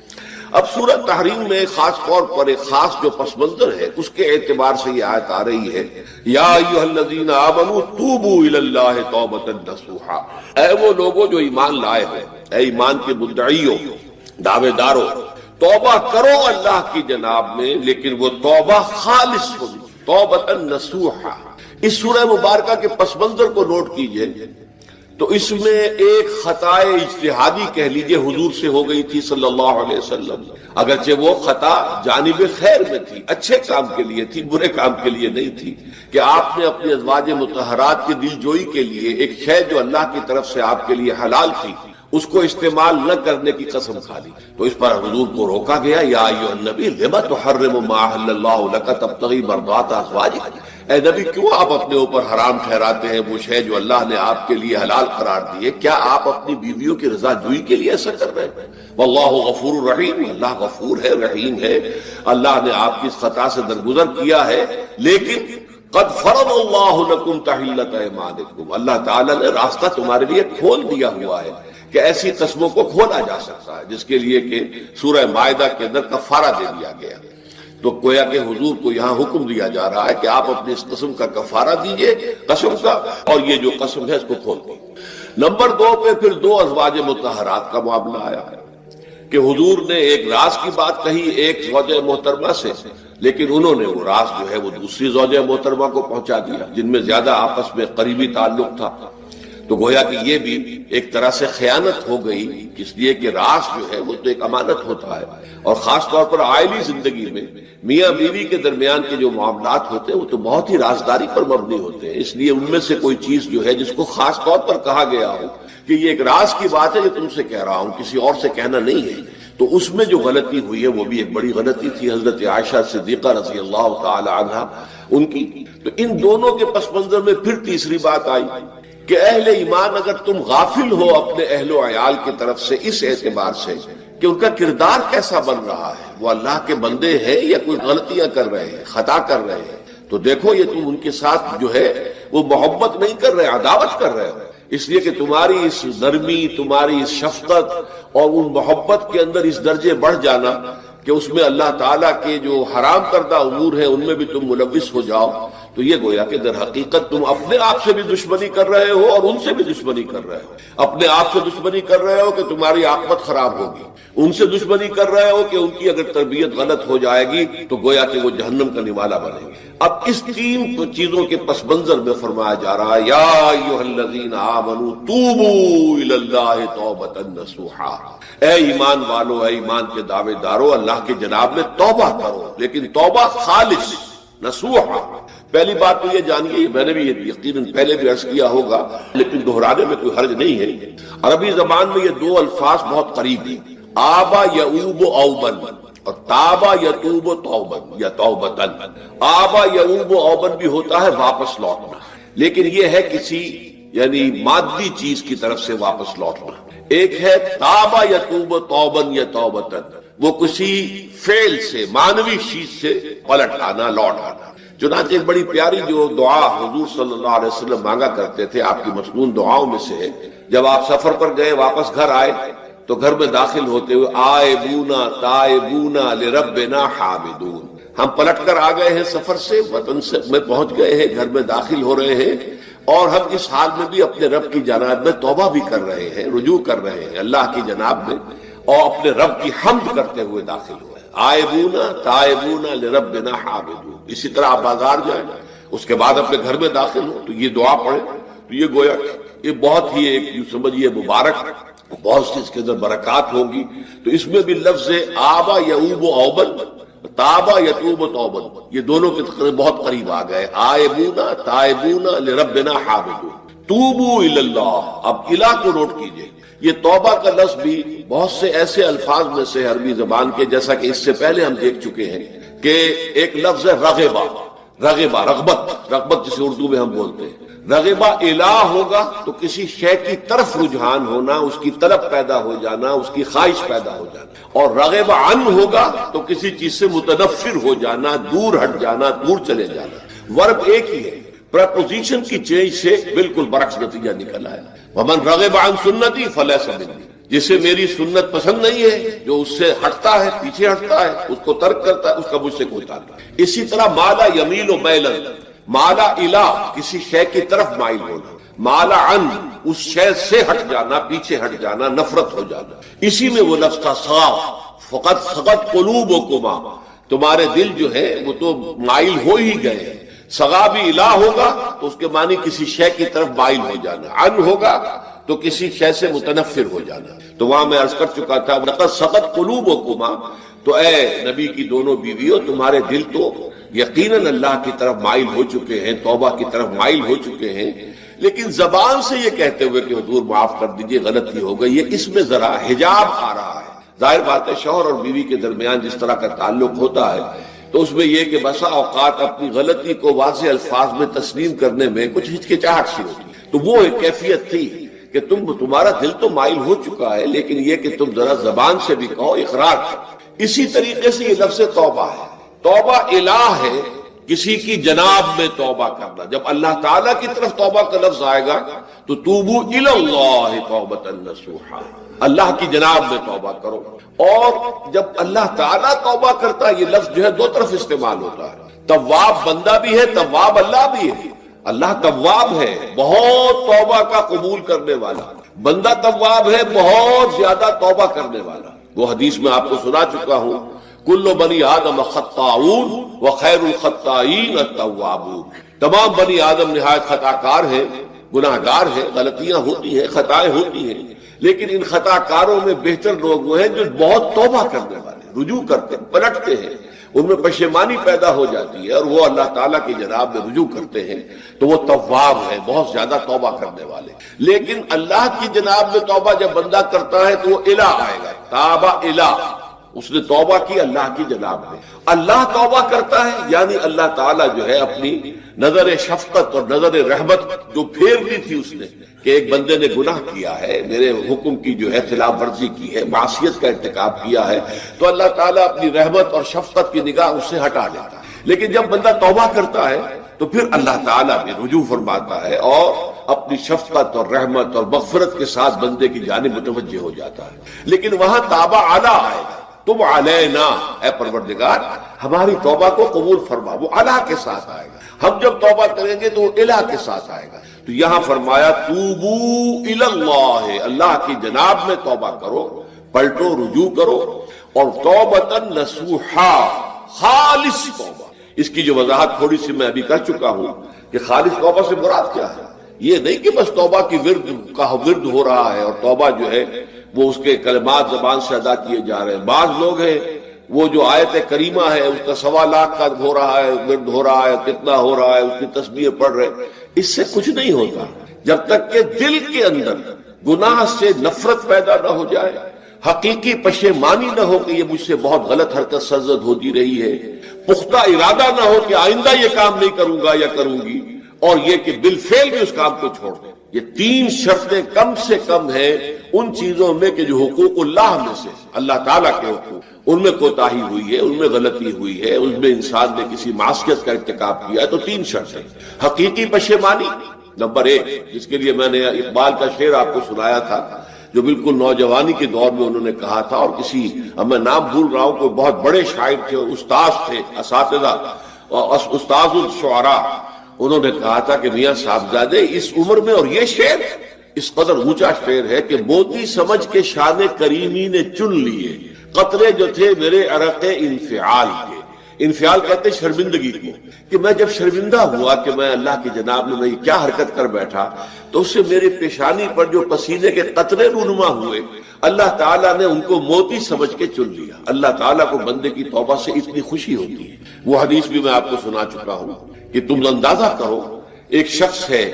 اب سورہ تحریم میں خاص طور پر ایک خاص جو پس منظر ہے اس کے اعتبار سے یہ آیت آ رہی ہے، یا ایھا الذین آمنوا توبوا الی اللہ توبۃ نصوحا، اے وہ لوگوں جو ایمان لائے ہیں، اے ایمان کے مدعیوں، دعوے داروں، توبہ کرو اللہ کی جناب میں، لیکن وہ توبہ خالص ہو، توبۃ نصوحا۔ اس سورہ مبارکہ کے پس منظر کو نوٹ کیجئے تو اس میں ایک خطائے اجتہادی کہہ لیجئے حضور سے ہو گئی تھی صلی اللہ علیہ وسلم، اگرچہ وہ خطا جانب خیر میں تھی، اچھے کام کے لیے تھی، برے کام کے لیے نہیں تھی، کہ آپ نے اپنی ازواج مطہرات کی دل جوئی کے لیے ایک شے جو اللہ کی طرف سے آپ کے لیے حلال تھی اس کو استعمال نہ کرنے کی قسم کھا لی، تو اس پر حضور کو روکا گیا، یا ایھا النبی لم تحرم ما احل اللہ لک تبتغی مرضات ازواجک، اے نبی کیوں آپ اپنے اوپر حرام ٹھہراتے ہیں وہ شے جو اللہ نے آپ کے لیے حلال قرار دی ہے؟ کیا آپ اپنی بیویوں کی رضا جوئی کے لیے ایسا کر رہے ہیں؟ واللہ غفور رحیم، اللہ غفور ہے، رحیم ہے، اللہ نے آپ کی اس خطا سے درگزر کیا ہے، لیکن قد فرض اللہ لکم تحلۃ ایمانکم، اللہ تعالیٰ نے راستہ تمہارے لیے کھول دیا ہوا ہے کہ ایسی قسموں کو کھولا جا سکتا ہے، جس کے لیے کہ سورہ مائدہ کے اندر کفارہ دے دیا گیا۔ تو گویا کہ حضور کو یہاں حکم دیا جا رہا ہے کہ آپ اپنی اس قسم کا کفارہ دیجئے، قسم کا، اور یہ جو قسم ہے اس کو کھول دیجئے۔ نمبر 2 پہ پھر 2 ازواج مطہرات کا معاملہ آیا ہے کہ حضور نے ایک راز کی بات کہی ایک زوجہ محترمہ سے، لیکن انہوں نے وہ راز جو ہے وہ دوسری زوجہ محترمہ کو پہنچا دیا جن میں زیادہ آپس میں قریبی تعلق تھا، تو گویا کہ یہ بھی ایک طرح سے خیانت ہو گئی، اس لیے کہ راز جو ہے وہ تو ایک امانت ہوتا ہے، اور خاص طور پر عائلی زندگی میں میاں بیوی کے درمیان کے جو معاملات ہوتے ہیں وہ تو بہت ہی رازداری پر مبنی ہوتے ہیں، اس لیے ان میں سے کوئی چیز جو ہے جس کو خاص طور پر کہا گیا ہو کہ یہ ایک راز کی بات ہے جو تم سے کہہ رہا ہوں، کسی اور سے کہنا نہیں ہے، تو اس میں جو غلطی ہوئی ہے وہ بھی ایک بڑی غلطی تھی حضرت عائشہ صدیقہ رضی اللہ تعالی عنہا ان کی۔ تو ان دونوں کے پس منظر میں پھر تیسری بات آئی کہ اہل ایمان اگر تم غافل ہو اپنے اہل و عیال کی طرف سے اس اعتبار سے کہ ان کا کردار کیسا بن رہا ہے، وہ اللہ کے بندے ہیں یا کوئی غلطیاں کر رہے ہیں، خطا کر رہے ہیں، تو دیکھو یہ تم ان کے ساتھ جو ہے وہ محبت نہیں کر رہے، عداوت کر رہے ہو، اس لیے کہ تمہاری اس نرمی، تمہاری اس شفقت اور ان محبت کے اندر اس درجے بڑھ جانا کہ اس میں اللہ تعالیٰ کے جو حرام کردہ امور ہیں ان میں بھی تم ملوث ہو جاؤ، تو یہ گویا کہ در حقیقت تم اپنے آپ سے بھی دشمنی کر رہے ہو اور ان سے بھی دشمنی کر رہے ہو، اپنے آپ سے دشمنی کر رہے ہو کہ تمہاری عاقبت خراب ہوگی، ان سے دشمنی کر رہے ہو کہ ان کی اگر تربیت غلط ہو جائے گی تو گویا کہ وہ جہنم کا نوالا بنیں گے۔ اب اس 3 چیزوں کے پس منظر میں فرمایا جا رہا ہے، یا ایھا الذین آمنوا توبوا الی اللہ توبۃ نصوحا، اے ایمان والو، اے ایمان کے دعوے دارو، اللہ کے جناب میں توبہ کرو، لیکن توبہ خالص، نصوحا، پہلی بات تو یہ جانیے، میں نے بھی یقیناً پہلے بھی عرض کیا ہوگا لیکن دہرانے میں کوئی حرج نہیں ہے، عربی زبان میں یہ دو الفاظ بہت قریب ہیں، آبا یعوب اوبن اور تابا یتوب توبن یا توبتن۔ آبا یعوب اوبن بھی ہوتا ہے واپس لوٹنا، لیکن یہ ہے کسی یعنی مادی چیز کی طرف سے واپس لوٹنا۔ ایک ہے تابا یتوب توبن یا توبتن، وہ کسی فعل سے معنوی چیز سے پلٹ آنا، لوٹ آنا۔ چنانچہ ایک بڑی پیاری جو دعا حضور صلی اللہ علیہ وسلم مانگا کرتے تھے، آپ کی مصنون دعاؤں میں سے ہے، جب آپ سفر پر گئے واپس گھر آئے تو گھر میں داخل ہوتے ہوئے آئبونا تائبونا لربنا حامدون، ہم پلٹ کر آ گئے ہیں سفر سے، وطن سے میں پہنچ گئے ہیں، گھر میں داخل ہو رہے ہیں، اور ہم اس حال میں بھی اپنے رب کی جناب میں توبہ بھی کر رہے ہیں، رجوع کر رہے ہیں اللہ کی جناب میں، اور اپنے رب کی حمد کرتے ہوئے داخل ہوئے۔ آئبونا تائبونا لربنا حامدون۔ اسی طرح آپ بازار جائیں، اس کے بعد اپنے گھر میں داخل ہو تو یہ دعا پڑھیں، تو یہ گویا یہ بہت ہی ایک یوں سمجھیے مبارک، بہت سی اس کے اندر برکات ہوں گی۔ تو اس میں بھی لفظ آبا یعوب اوبن تابا یتوب توبن، یہ دونوں کے تقریباً بہت قریب آ گئے، آئبونا تائبونا لربنا حامدون۔ توبو الی اللہ، اب الہ کو نوٹ کیجئے، یہ توبہ کا لفظ بھی بہت سے ایسے الفاظ میں سے عربی زبان کے، جیسا کہ اس سے پہلے ہم دیکھ چکے ہیں کہ ایک لفظ ہے رغبہ، رغبہ رغبت جسے اردو میں ہم بولتے ہیں۔ رغبہ الہ ہوگا تو کسی شے کی طرف رجحان ہونا، اس کی طلب پیدا ہو جانا، اس کی خواہش پیدا ہو جانا، اور رغب عن ہوگا تو کسی چیز سے متنفر ہو جانا، دور ہٹ جانا، دور چلے جانا۔ ورب ایک ہی ہے، پریپوزیشن کی چینج سے بالکل برعکس نتیجہ نکلا ہے۔ ومن رغب عن سنتی فلیس منی، جسے میری سنت پسند نہیں ہے، جو اس سے ہٹتا ہے، پیچھے ہٹتا ہے، اس کو ترک کرتا ہے، اس کا مجھ سے کوئی تعلق نہیں۔ اسی طرح مالا یمیل و میلن، مالا الہ کسی شے کی طرف مائل ہونا، مالا عن اس شے سے ہٹ جانا، پیچھے ہٹ جانا، نفرت ہو جانا۔ اسی میں وہ لفظ تھا صاف، فقط سقط قلوبکما، تمہارے دل جو ہے وہ تو مائل ہو ہی گئے۔ سغا بھی الہ ہوگا تو اس کے معنی کسی شے کی طرف مائل ہو جانا، عن ہوگا تو کسی شے سے متنفر ہو جانا۔ تو وہاں میں عرض کر چکا تھا لقد سقط قلوبکما، تو اے نبی کی دونوں بیویوں، تمہارے دل تو یقیناً اللہ کی طرف مائل ہو چکے ہیں، توبہ کی طرف مائل ہو چکے ہیں، لیکن زبان سے یہ کہتے ہوئے کہ حضور معاف کر دیجئے غلطی ہو گئی، یہ اس میں ذرا حجاب آ رہا ہے۔ ظاہر بات ہے شوہر اور بیوی کے درمیان جس طرح کا تعلق ہوتا ہے تو اس میں یہ کہ بسا اوقات اپنی غلطی کو واضح الفاظ میں تسلیم کرنے میں کچھ ہچکچاہٹ سی ہوتی ہے۔ تو وہ ایک کیفیت تھی کہ تمہارا دل تو مائل ہو چکا ہے، لیکن یہ کہ تم ذرا زبان سے بھی کہو، اقرار کرو۔ اسی طریقے سے یہ لفظ توبہ ہے، توبہ الہ ہے، کسی کی جناب میں توبہ کرنا۔ جب اللہ تعالیٰ کی طرف توبہ کا لفظ آئے گا تو توبو الی اللہ توبۃ نصوحا، اللہ کی جناب میں توبہ کرو۔ اور جب اللہ تعالیٰ توبہ کرتا ہے، یہ لفظ جو ہے دو طرف استعمال ہوتا ہے، تواب بندہ بھی ہے، تواب اللہ بھی ہے۔ اللہ تواب ہے، بہت توبہ کا قبول کرنے والا، بندہ تواب ہے، بہت زیادہ توبہ کرنے والا۔ وہ حدیث میں آپ کو سنا چکا ہوں، کل بنی آدم خطاؤون وخیر الخطائین التوابون، تمام بنی آدم نہایت خطا کار ہیں، گناہ گار ہیں، غلطیاں ہوتی ہیں، خطائیں ہوتی ہیں، لیکن ان خطا کاروں میں بہتر لوگ وہ ہیں جو بہت توبہ کرنے والے، رجوع کرتے ہیں، پلٹتے ہیں، ان میں پشیمانی پیدا ہو جاتی ہے اور وہ اللہ تعالیٰ کی جناب میں رجوع کرتے ہیں، تو وہ تواب ہے، بہت زیادہ توبہ کرنے والے۔ لیکن اللہ کی جناب میں توبہ جب بندہ کرتا ہے تو وہ الہ آئے گا، تابہ الہ، اس نے توبہ کی اللہ کی جناب میں۔ اللہ توبہ کرتا ہے یعنی اللہ تعالیٰ جو ہے اپنی نظر شفقت اور نظر رحمت جو پھیر دی تھی اس نے کہ ایک بندے نے گناہ کیا ہے، میرے حکم کی جو ہے خلاف ورزی کی ہے، معصیت کا ارتکاب کیا ہے، تو اللہ تعالیٰ اپنی رحمت اور شفقت کی نگاہ اس سے ہٹا لیتا ہے۔ لیکن جب بندہ توبہ کرتا ہے تو پھر اللہ تعالیٰ بھی رجوع فرماتا ہے اور اپنی شفقت اور رحمت اور مغفرت کے ساتھ بندے کی جانب متوجہ ہو جاتا ہے۔ لیکن وہاں تابہ اعلیٰ آئے گا، تم علینا، اے پروردگار ہماری توبہ کو قبول فرما، وہ الہ کے ساتھ آئے گا۔ ہم جب توبہ کریں گے تو وہ الہ کے ساتھ آئے گا۔ تو یہاں فرمایا توبو الی اللہ، اللہ کی جناب میں توبہ کرو، پلٹو، رجوع کرو، اور توبۃ نصوحا، خالص توبہ۔ اس کی جو وضاحت تھوڑی سی میں ابھی کر چکا ہوں کہ خالص توبہ سے مراد کیا ہے۔ یہ نہیں کہ بس توبہ کی ورد ہو رہا ہے اور توبہ جو ہے وہ اس کے کلمات زبان سے ادا کیے جا رہے ہیں۔ بعض لوگ ہیں وہ جو آیت کریمہ ہے اس کا 1.25 لاکھ کا ہو رہا ہے، ورد ہو رہا ہے، کتنا ہو رہا ہے، اس کی تسبیح پڑھ رہے، اس سے کچھ نہیں ہوتا جب تک کہ دل کے اندر گناہ سے نفرت پیدا نہ ہو جائے، حقیقی پشیمانی نہ ہو کہ یہ مجھ سے بہت غلط حرکت سرزد ہوتی رہی ہے، پختہ ارادہ نہ ہو کہ آئندہ یہ کام نہیں کروں گا یا کروں گی، اور یہ کہ بالفعل بھی اس کام کو چھوڑ دیں۔ یہ 3 شرطیں کم سے کم ہیں ان چیزوں میں کہ جو حقوق اللہ میں سے، اللہ تعالیٰ کے حقوق، ان میں کوتاہی ہوئی ہے، ان میں غلطی ہوئی ہے، ان میں انسان نے کسی معصیت کا ارتکاب کیا ہے، تو 3 شرطیں۔ حقیقی پشیمانی نمبر 1، جس کے لیے میں نے اقبال کا شعر آپ کو سنایا تھا، جو بالکل نوجوانی کے دور میں انہوں نے کہا تھا، اور کسی، اب میں نام بھول رہا ہوں، کوئی بہت بڑے شاعر تھے، استاذ تھے، اساتذہ، استاذ الشعراء، انہوں نے کہا تھا کہ میاں صاحبزادے اس عمر میں، اور یہ شعر اس قدر اونچا شعر ہے کہ موتی سمجھ کے شان کریمی نے چن لیے قطرے جو تھے میرے عرق انفعال کے۔ انفعال کہتے شرمندگی کو، کہ میں جب شرمندہ ہوا کہ میں اللہ کی جناب میں یہ کیا حرکت کر بیٹھا، تو اس سے میرے پیشانی پر جو پسینے کے قطرے رونما ہوئے، اللہ تعالیٰ نے ان کو موتی سمجھ کے چن لیا۔ اللہ تعالیٰ کو بندے کی توبہ سے اتنی خوشی ہوتی ہے۔ وہ حدیث بھی میں آپ کو سنا چکا ہوں کہ تم اندازہ کرو، ایک شخص ہے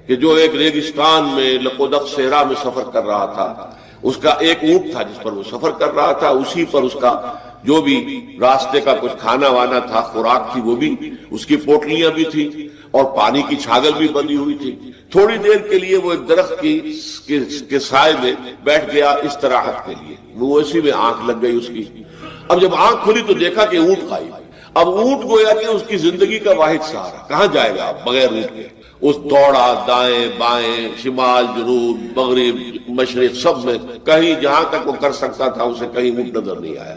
کہ جو ایک ریگستان میں لقودق صحرا میں سفر کر رہا تھا، اس کا ایک اونٹ تھا جس پر وہ سفر کر رہا تھا، اسی پر اس کا جو بھی راستے کا کچھ کھانا وانا تھا، خوراک تھی، وہ بھی، اس کی پوٹلیاں بھی تھی، اور پانی کی چھاگل بھی بندھی ہوئی تھی۔ تھوڑی دیر کے لیے وہ ایک درخت کے سائے میں بیٹھ گیا استراحت کے لیے، وہ اسی میں آنکھ لگ گئی اس کی۔ اب جب آنکھ کھلی تو دیکھا کہ اونٹ غائب۔ اب اونٹ گویا کہ اس کی زندگی کا واحد سہارا، کہاں جائے گا بغیر اونٹ کے؟ اس دوڑا دائیں بائیں، شمال جنوب مغرب مشرق، سب میں کہیں جہاں تک وہ کر سکتا تھا اسے کہیں اونٹ نظر نہیں آیا۔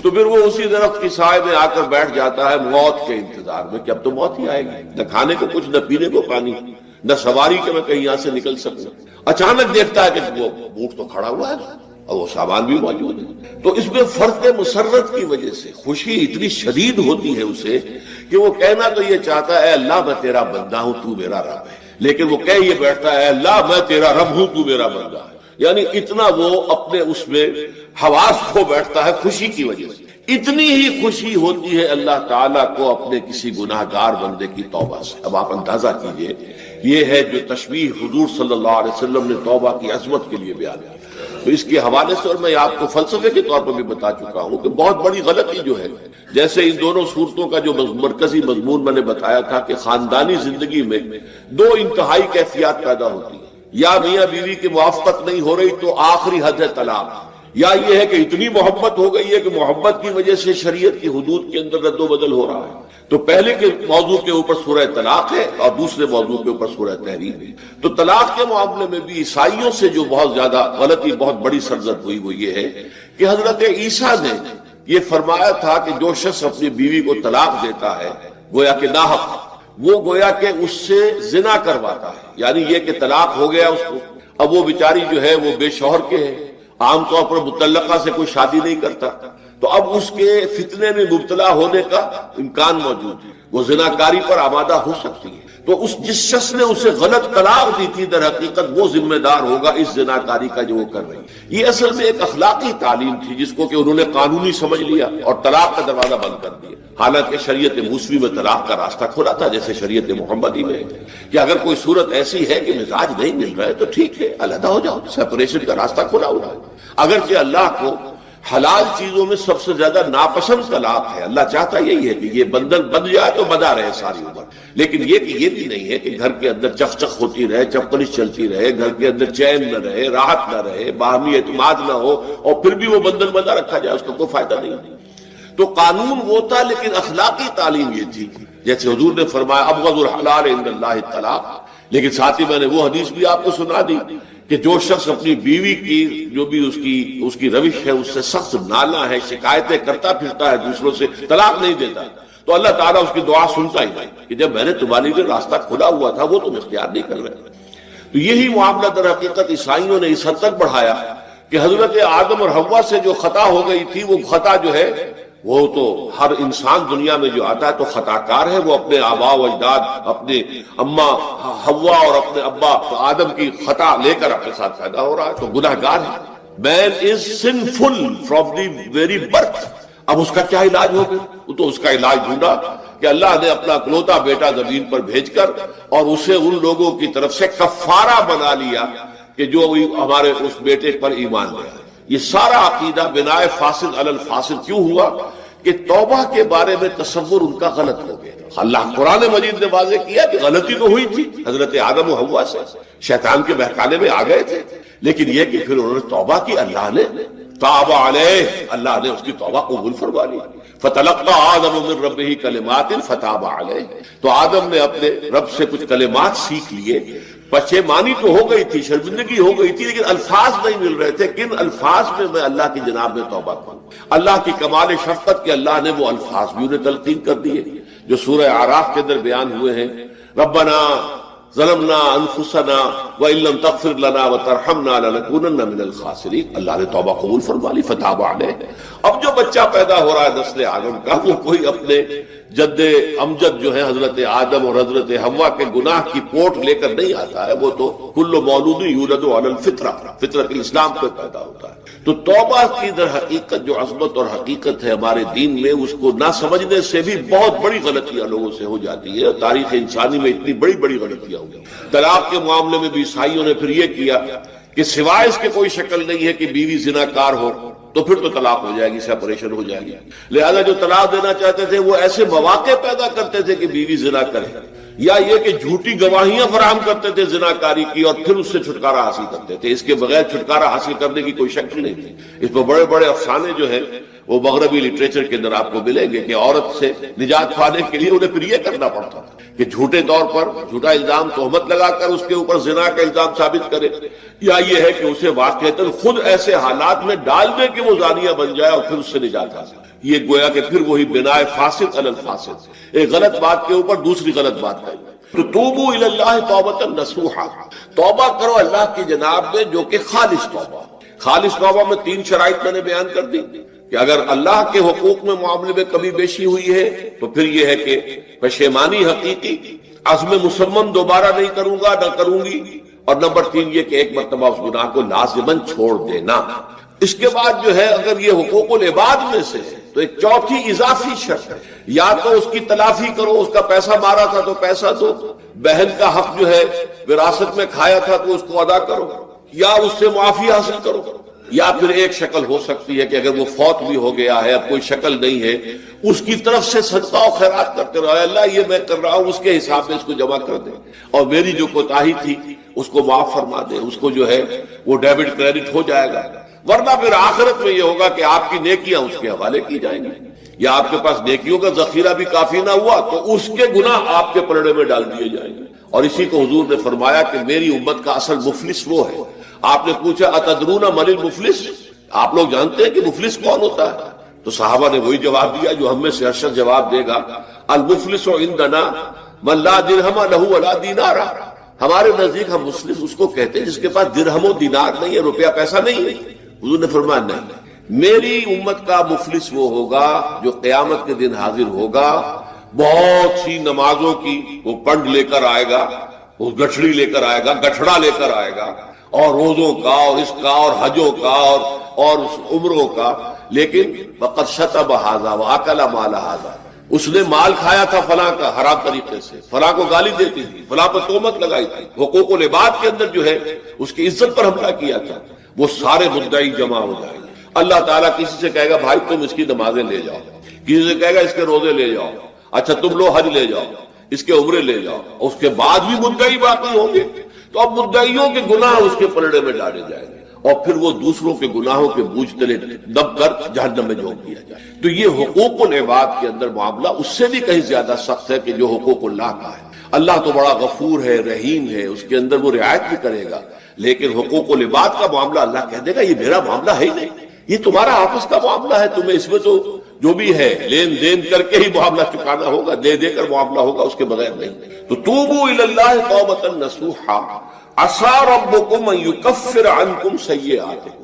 تو پھر وہ اسی درخت کی سائے میں آ کر بیٹھ جاتا ہے موت کے انتظار میں کہ اب تو موت ہی آئے گی، نہ کھانے کو کچھ، نہ پینے کو پانی، نہ سواری کہ میں کہیں یہاں سے نکل سکوں۔ اچانک دیکھتا ہے کہ وہ اونٹ تو کھڑا ہوا ہے اور وہ سامان بھی موجود ہے۔ تو اس میں فرق مسرت کی وجہ سے خوشی اتنی شدید ہوتی ہے اسے کہ وہ کہنا تو یہ چاہتا ہے اے اللہ میں تیرا بندہ ہوں، تو میرا رب ہے، لیکن وہ کہہ یہ بیٹھتا ہے اے اللہ میں تیرا رب ہوں، تو میرا بندہ ہے۔ یعنی اتنا وہ اپنے اس میں حواس کھو بیٹھتا ہے خوشی کی وجہ سے۔ اتنی ہی خوشی ہوتی ہے اللہ تعالیٰ کو اپنے کسی گناہ گار بندے کی توبہ سے۔ اب آپ اندازہ کیجئے، یہ ہے جو تشبیہ حضور صلی اللہ علیہ وسلم نے توبہ کی عظمت کے لیے بیان کی۔ تو اس کے حوالے سے، اور میں آپ کو فلسفے کے طور پر بھی بتا چکا ہوں کہ بہت بڑی غلطی جو ہے، جیسے ان دونوں صورتوں کا جو مرکزی مضمون میں نے بتایا تھا کہ خاندانی زندگی میں 2 انتہائی کیفیات پیدا ہوتی ہیں، یا میاں بیوی کی موافقت نہیں ہو رہی تو آخری حد ہے طلاق، یا یہ ہے کہ اتنی محبت ہو گئی ہے کہ محبت کی وجہ سے شریعت کی حدود کے اندر رد و بدل ہو رہا ہے۔ تو پہلے کے موضوع کے اوپر سورہ طلاق ہے اور دوسرے موضوع کے اوپر سورہ تحریم ہے۔ تو طلاق کے معاملے میں بھی عیسائیوں سے جو بہت زیادہ غلطی، بہت بڑی سرزد ہوئی، وہ یہ ہے کہ حضرت عیسیٰ نے یہ فرمایا تھا کہ جو شخص اپنی بیوی کو طلاق دیتا ہے گویا کہ ناحق، وہ گویا کہ اس سے زنا کرواتا ہے، یعنی یہ کہ طلاق ہو گیا اس کو، اب وہ بیچاری جو ہے وہ بے شوہر کے ہے، عام طور پر متعلقہ سے کوئی شادی نہیں کرتا، تو اب اس کے فتنے میں مبتلا ہونے کا امکان موجود ہے، وہ زناکاری پر آمادہ ہو سکتی ہے۔ تو جس شخص نے اسے غلط طلاق دی تھی در حقیقت وہ ذمہ دار ہوگا اس زناکاری کا جو وہ کر رہی ہے۔ یہ اصل میں ایک اخلاقی تعلیم تھی جس کو کہ انہوں نے قانونی سمجھ لیا اور طلاق کا دروازہ بند کر دیا، حالانکہ شریعت موسوی میں طلاق کا راستہ کھلا تھا، جیسے شریعت محمدی میں کہ اگر کوئی صورت ایسی ہے کہ مزاج نہیں مل رہا ہے تو ٹھیک ہے، علیحدہ ہو جاؤ، سیپریشن کا راستہ کھلا ہوا ہے۔ اگرچہ اللہ کو حلال چیزوں میں سب سے زیادہ ناپسند طلاق ہے، اللہ چاہتا یہی ہے کہ یہ بندن بن جائے تو بنا رہے ساری عمر، لیکن یہ کہ یہ بھی نہیں ہے کہ گھر کے اندر چخ چخ ہوتی رہے، چپکلش چلتی رہے، گھر کے اندر چین نہ رہے، راحت نہ رہے، باہمی اعتماد نہ ہو، اور پھر بھی وہ بندن بنا رکھا جائے، اس کا کوئی فائدہ نہیں۔ تو قانون وہ تھا، لیکن اخلاقی تعلیم یہ تھی، جیسے حضور نے فرمایا ابغض الحلال عند اللہ الطلاق، لیکن ساتھ ہی میں نے وہ حدیث بھی آپ کو سنا دی کہ جو شخص اپنی بیوی کی جو بھی اس کی روش ہے اس سے سخت نالا ہے، شکایتیں کرتا پھرتا ہے دوسروں سے، طلاق نہیں دیتا، تو اللہ تعالیٰ اس کی دعا سنتا ہی نہیں کہ جب میں نے تمہارے لیے راستہ کھلا ہوا تھا وہ تم اختیار نہیں کر رہے۔ تو یہی معاملہ در حقیقت عیسائیوں نے اس حد تک بڑھایا کہ حضرت آدم اور حوا سے جو خطا ہو گئی تھی، وہ خطا جو ہے وہ تو ہر انسان دنیا میں جو آتا ہے تو خطا کار ہے، وہ اپنے آباء و اجداد، اپنے اماں حوا اور اپنے ابا آدم کی خطا لے کر اپنے ساتھ پیدا ہو رہا ہے، تو گناہ گار ہے۔ Man is sinful from the very birth۔ اب اس کا کیا علاج ہوگا؟ وہ تو اس کا علاج ڈھونڈا کہ اللہ نے اپنا اکلوتا بیٹا زمین پر بھیج کر اور اسے ان لوگوں کی طرف سے کفارہ بنا لیا کہ جو ہمارے اس بیٹے پر ایمان لیا۔ یہ سارا عقیدہ بناء فاسد علی الفاسد کیوں ہوا؟ کہ توبہ کے بارے میں تصور ان کا غلط ہو گیا۔ اللہ قرآن مجید نے واضح کیا کہ غلطی تو ہوئی تھی حضرت آدم و حوا سے، شیطان کے بہکانے میں آ گئے تھے، لیکن یہ کہ پھر انہوں نے توبہ کی، اللہ نے تاب علیہ، اللہ نے اس کی توبہ قبول فرما لی۔ فتلقى آدم من ربہ کلمات فتاب علیہ، تو آدم نے اپنے رب سے کچھ کلمات سیکھ لیے، پشیمانی تو ہو گئی تھی، شرمندگی ہو گئی تھی، لیکن الفاظ نہیں مل رہے تھے، کن الفاظ میں اللہ کی جناب میں توبہ کروں۔ اللہ کی کمال شفقت کے اللہ نے وہ الفاظ بھی انہیں تلقین کر دیے جو سورہ اعراف کے اندر بیان ہوئے ہیں، ربنا ظلمنا انفسنا وان لم تغفر لنا وترحمنا لنكونن من الخاسرین، اللہ نے توبہ قبول فرما لی، فتاب علیہ۔ اب جو بچہ پیدا ہو رہا ہے نسل آدم کا، وہ کوئی اپنے جد امجد جو ہے حضرت آدم اور حضرت حوا کے گناہ کی پوٹ لے کر نہیں آتا ہے، وہ تو کل مولود یولد علی الفطرہ، فطرت الاسلام پہ پیدا ہوتا ہے۔ تو توبہ کی در حقیقت جو عظمت اور حقیقت ہے ہمارے دین میں، اس کو نہ سمجھنے سے بھی بہت بڑی غلطیاں لوگوں سے ہو جاتی ہے۔ تاریخ انسانی میں اتنی بڑی بڑی غلطیاں ہوئی۔ طلاق کے معاملے میں بھی عیسائیوں نے پھر یہ کیا کہ سوائے اس کے کوئی شکل نہیں ہے کہ بیوی زناکار ہو تو پھر تو طلاق ہو جائے گی، سیپریشن ہو جائے گی، لہذا جو طلاق دینا چاہتے تھے وہ ایسے مواقع پیدا کرتے تھے کہ بیوی زنا کرے، یا یہ کہ جھوٹی گواہیاں فراہم کرتے تھے زناکاری کی اور پھر اس سے چھٹکارا حاصل کرتے تھے۔ اس کے بغیر چھٹکارا حاصل کرنے کی کوئی شکل نہیں تھی۔ اس میں بڑے بڑے افسانے جو ہیں وہ مغربی لٹریچر کے اندر آپ کو ملیں گے کہ عورت سے نجات پانے کے لیے انہیں پھر یہ کرنا پڑتا تھا کہ جھوٹے طور پر جھوٹا الزام تہمت لگا کر اس کے اوپر زنا کا الزام ثابت کرے، یا یہ ہے کہ اسے واقعتاً خود ایسے حالات میں ڈال دے کہ وہ زانیہ بن جائے اور پھر اس سے نجات حاصل۔ یہ گویا کہ پھر وہی بناء فاسد علی الفاسد، ایک غلط بات کے اوپر دوسری غلط بات ہے۔ تو توبوا الی اللہ توبۃ نصوحا، توبہ کرو اللہ کی جناب میں جو کہ خالص توبہ۔ خالص توبہ میں 3 شرائط میں نے بیان کر دی کہ اگر اللہ کے حقوق میں معاملے میں کمی بیشی ہوئی ہے تو پھر یہ ہے کہ پشیمانی حقیقی، عزم مصمم دوبارہ نہیں کروں گا، نہ کروں گی، اور نمبر 3 یہ کہ ایک مرتبہ اس گناہ کو لازماً چھوڑ دینا۔ اس کے بعد جو ہے اگر یہ حقوق العباد میں سے ہے تو ایک چوتھی اضافی شرط ہے، یا تو اس کی تلافی کرو، اس کا پیسہ مارا تھا تو پیسہ دو، بہن کا حق جو ہے وراثت میں کھایا تھا تو اس کو ادا کرو، یا اس سے معافی حاصل کرو، یا پھر ایک شکل ہو سکتی ہے کہ اگر وہ فوت بھی ہو گیا ہے، اب کوئی شکل نہیں ہے، اس کی طرف سے صدقہ و خیرات کرتے رہو، اللہ یہ میں کر رہا ہوں اس کے حساب میں اس کو جمع کر دے، اور میری جو کوتاہی تھی اس کو معاف فرما دے، اس کو جو ہے وہ ڈیبٹ کریڈٹ ہو جائے گا۔ ورنہ پھر آخرت میں یہ ہوگا کہ آپ کی نیکیاں اس کے حوالے کی جائیں گی، یا آپ کے پاس نیکیوں کا ذخیرہ بھی کافی نہ ہوا تو اس کے گناہ آپ کے پلڑے میں ڈال دیے جائیں گے۔ اور اسی کو حضور نے فرمایا کہ میری امت کا اصل مفلس وہ ہے۔ آپ نے پوچھا اتدرون من المفلس، آپ لوگ جانتے ہیں کہ مفلس کون ہوتا ہے؟ تو صحابہ نے وہی جواب دیا جو ہم میں سے ہر شخص جواب دے گا، المفلس عندنا من لا درہم لہ ولا دینار، ہمارے نزدیک ہم مفلس اس کو کہتے ہیں جس کے پاس درہم و دینار نہیں ہے، روپیہ پیسہ نہیں ہے۔ حضور نے فرمایا نہیں، میری امت کا مفلس وہ ہوگا جو قیامت کے دن حاضر ہوگا، بہت سی نمازوں کی وہ پنڈ لے کر آئے گا، وہ گٹھڑی لے کر آئے گا، گٹھڑا لے کر آئے گا، اور روزوں کا اور اس کا اور حجوں کا اور عمروں کا، لیکن وقد شتم ھذا واکل مال ھذا، اس نے مال کھایا تھا فلاں کا حرام طریقے سے، فلاں کو گالی دیتی تھی، فلاں پر تہمت لگائی تھی، حقوق العباد کے اندر جو ہے اس کی عزت پر حملہ کیا تھا، وہ سارے مدعی جمع ہو جائیں گے۔ اللہ تعالیٰ کسی سے کہے گا بھائی تم اس کی نمازیں لے جاؤ، کسی سے کہے گا اس کے روزے لے جاؤ، اچھا تم لو حج لے جاؤ، اس کے عمرے لے جاؤ، اس کے بعد بھی مدعی باقی ہوں گے، تو اب مدعیوں کے گناہ اس کے پلڑے میں ڈالے جائیں گے، اور پھر وہ دوسروں کے گناہوں کے بوجھ تلے دب کر جہنم میں جھونک دیا جائے۔ تو یہ حقوق العباد کے اندر معاملہ اس سے بھی کہیں زیادہ سخت ہے کہ جو حقوق اللہ کا ہے۔ اللہ تو بڑا غفور ہے، رحیم ہے، اس کے اندر وہ رعایت بھی کرے گا، لیکن حقوق العباد کا معاملہ اللہ کہہ دے گا یہ میرا معاملہ ہے ہی نہیں، یہ تمہارا آپس کا معاملہ ہے، تمہیں اس میں تو جو بھی ہے لین دین کر کے ہی معاملہ چکانا ہوگا، دے دے کر معاملہ ہوگا، اس کے بغیر نہیں۔ تو توبوا الی اللہ توبۃ نصوحا عسى ربکم ان یکفر عنکم سیئاتکم،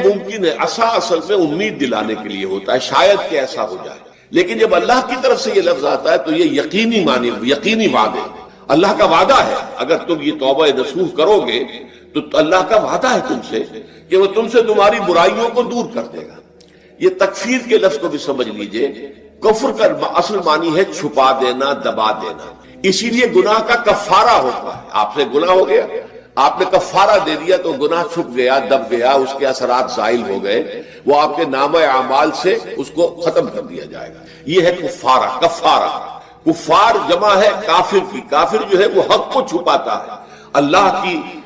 ممکن ہے، عسى اصل میں امید دلانے کے لیے ہوتا ہے، شاید کہ ایسا ہو جائے، لیکن جب اللہ کی طرف سے یہ لفظ آتا ہے تو یہ یقینی معنی، یقینی وعدے، اللہ کا وعدہ ہے، اگر تم یہ توبہ نصوح کرو گے تو اللہ کا وعدہ ہے تم سے کہ وہ تم سے تمہاری برائیوں کو دور کر دے گا۔ یہ تکفیر کے لفظ کو بھی سمجھ لیجئے، کفر کا اصل معنی ہے چھپا دینا، دبا دینا، اسی لیے گناہ کا کفارہ ہوتا ہے۔ آپ سے گناہ ہو گیا، آپ نے کفارہ دے دیا تو گناہ چھپ گیا، دب گیا، اس کے اثرات زائل ہو گئے، وہ آپ کے نامہ اعمال سے اس کو ختم کر دیا جائے گا۔ یہ ہے کفارہ، کفارہ۔ کفار جمع ہے کافر کی، کافر جو ہے وہ حق کو چھپاتا ہے، اللہ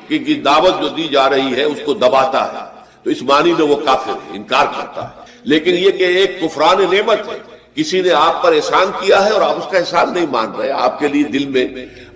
کی دعوت جو دی جا رہی ہے اس کو دباتا ہے، تو اس معنی میں وہ کافر ہے، انکار کرتا ہے۔ لیکن یہ کہ ایک کفران نعمت ہے، کسی نے آپ پر احسان کیا ہے اور آپ اس کا احسان نہیں مان رہے، آپ کے لیے دل میں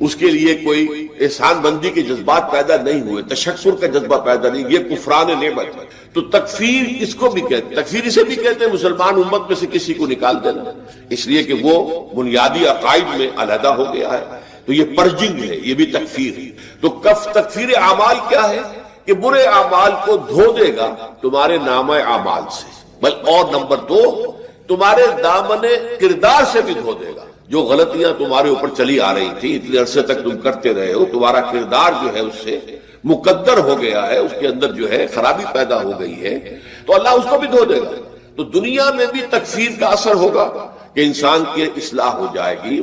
اس کے لیے کوئی احسان بندی کے جذبات پیدا نہیں ہوئے، تشکر کا جذبہ پیدا نہیں، یہ کفران نعمت ہے۔ تو تکفیر اس کو بھی کہتے ہیں، تکفیر اسے بھی کہتے ہیں مسلمان امت میں سے کسی کو نکال دینا، اس لیے کہ وہ بنیادی عقائد میں علیحدہ ہو گیا ہے، تو یہ پرجنگ ہے، یہ بھی تکفیر ہے۔ تو تکفیر اعمال کیا ہے کہ برے اعمال کو دھو دے گا تمہارے نامہ اعمال سے، اور نمبر 2 تمہارے دامن کردار سے بھی دھو دے گا، جو غلطیاں تمہارے اوپر چلی آ رہی تھی، اتنے عرصے تک تم کرتے رہے ہو، تمہارا کردار جو ہے اس سے مقدر ہو گیا ہے، اس کے اندر جو ہے خرابی پیدا ہو گئی ہے، تو اللہ اس کو بھی دھو دے گا۔ تو دنیا میں بھی تکفیر کا اثر ہوگا کہ انسان کی اصلاح ہو جائے گی،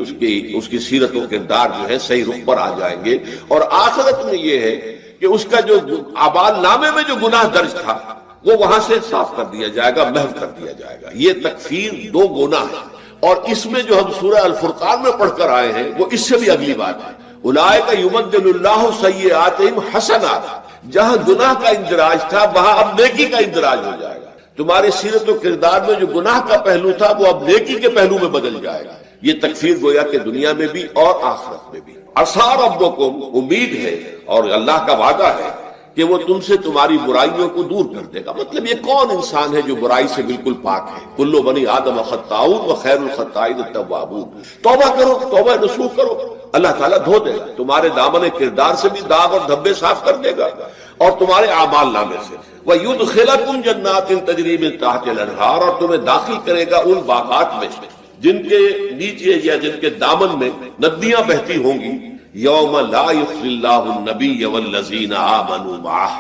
اس کی سیرت و کردار جو ہے صحیح رخ پر آ جائیں گے، اور آخرت میں یہ ہے کہ اس کا جو اعمال نامے میں جو گناہ درج تھا وہ وہاں سے صاف کر دیا جائے گا، محو کر دیا جائے گا۔ یہ تکفیر 2 گناہ ہے، اور اس میں جو ہم سورہ الفرقان میں پڑھ کر آئے ہیں وہ اس سے بھی اگلی بات ہے، اولئک یبدل اللہ سیئاتہم حسنات، جہاں گناہ کا اندراج تھا وہاں اب نیکی کا اندراج ہو جائے گا، تمہاری سیرت و کردار میں جو گناہ کا پہلو تھا وہ اب نیکی کے پہلو میں بدل جائے گا۔ یہ تکفیر گویا کہ دنیا میں بھی اور آخرت میں بھی۔ عسیٰ ربکم، امید ہے اور اللہ کا وعدہ ہے کہ وہ تم سے تمہاری برائیوں کو دور کر دے گا۔ مطلب یہ کون انسان ہے جو برائی سے بالکل پاک ہے؟ کل بنی آدم خطاؤون وخیر الخطائین التوابون۔ توبہ کرو، توبہ نصوح کرو، اللہ تعالیٰ دھو دے گا، تمہارے دامن کردار سے بھی داغ اور دھبے صاف کر دے گا، اور تمہارے اعمال نامے سے۔ وَيُدْخِلَكُمْ جَنَّاتٍ تَجْرِي مِن تَحْتِهَا الْأَنْهَارُ، اور تمہیں داخل کرے گا ان باغات میں جن کے نیچے یا جن کے دامن میں ندیاں بہتی ہوں گی۔ یوم لا یخزی اللہ النبی والذین آمنوا معہ،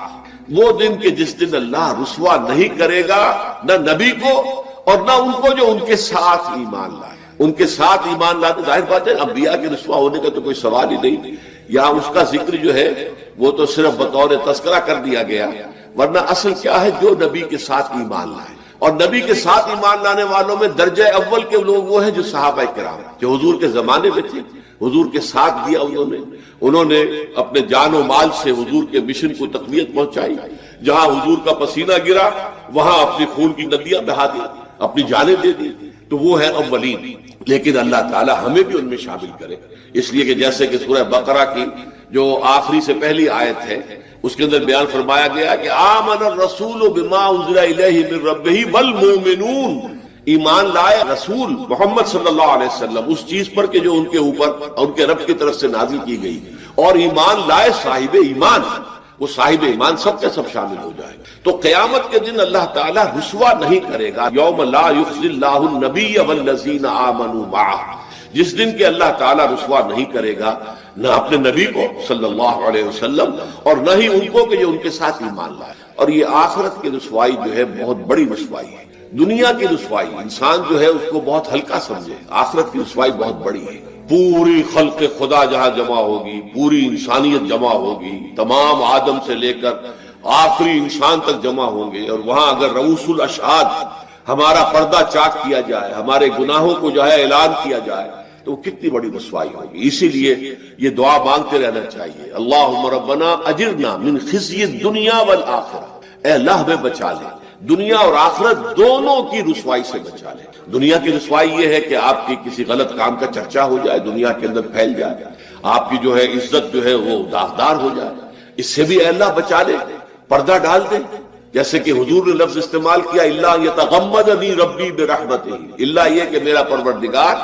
وہ دن کہ جس دن اللہ رسوا نہیں کرے گا نہ نبی کو اور نہ ان کو جو ان کے ساتھ ایمان لائے۔ ان کے ساتھ ایمان لاتے، ظاہر بات ہے انبیاء کے رسوا ہونے کا تو کوئی سوال ہی نہیں، یہاں اس کا ذکر جو ہے وہ تو صرف بطور تذکرہ کر دیا گیا، ورنہ اصل کیا ہے، جو نبی کے ساتھ ایمان لائے۔ اور نبی کے ساتھ ایمان لانے والوں میں درجہ اول کے لوگ وہ ہیں جو صحابہ کرام، جو حضور کے زمانے میں تھے، حضور کے ساتھ دیا انہوں نے اپنے جان و مال سے حضور کے مشن کو تقویت پہنچائی، جہاں حضور کا پسینہ گرا وہاں اپنی خون کی ندیاں بہا دی، اپنی جانیں دے دی، تو وہ ہے اولین۔ لیکن اللہ تعالی ہمیں بھی ان میں شامل کرے، اس لیے کہ جیسے کہ سورہ بقرہ کی جو آخری سے پہلی آیت ہے اس کے اندر بیان فرمایا گیا کہ آمن الرسول بما انزل الیہ من ربہ والمؤمنون، ایمان لائے رسول محمد صلی اللہ علیہ وسلم اس چیز پر کہ جو ان کے اوپر ان کے رب کی طرف سے نازل کی گئی، اور ایمان لائے صاحب ایمان، وہ صاحب ایمان سب کے سب شامل ہو جائے۔ تو قیامت کے دن اللہ تعالیٰ رسوا نہیں کرے گا، یوم لا یخزی اللہ النبی والذین آمنوا معہ، جس دن کہ اللہ تعالیٰ رسوا نہیں کرے گا نہ اپنے نبی کو صلی اللہ علیہ وسلم اور نہ ہی ان کو کہ جو ان کے ساتھ ایمان لائے۔ اور یہ آخرت کی رسوائی جو ہے بہت بڑی رسوائی ہے۔ دنیا کی رسوائی انسان جو ہے اس کو بہت ہلکا سمجھے، آخرت کی رسوائی بہت بڑی ہے۔ پوری خلق خدا جہاں جمع ہوگی، پوری انسانیت جمع ہوگی، تمام آدم سے لے کر آخری انسان تک جمع ہوں گے، اور وہاں اگر رؤوس الاشہاد ہمارا پردہ چاک کیا جائے، ہمارے گناہوں کو جو ہے اعلان کیا جائے، تو وہ کتنی بڑی رسوائی ہوگی۔ اسی لیے یہ دعا مانگتے رہنا چاہیے، اللہم ربنا اجرنا من خزی الدنیا والآخرہ، اے اللہ ہمیں بچا لے، دنیا اور آخرت دونوں کی رسوائی سے بچا لے۔ دنیا کی رسوائی یہ ہے کہ آپ کی کسی غلط کام کا چرچا ہو جائے، دنیا کے اندر پھیل جائے، آپ کی جو ہے عزت جو ہے وہ داغدار ہو جائے، اس سے بھی اے اللہ بچا لے، پردہ ڈال دے۔ جیسے کہ حضور نے لفظ استعمال کیا، اللہ یتغمدنی ربی برحمتہ، اللہ یہ کہ میرا پروردگار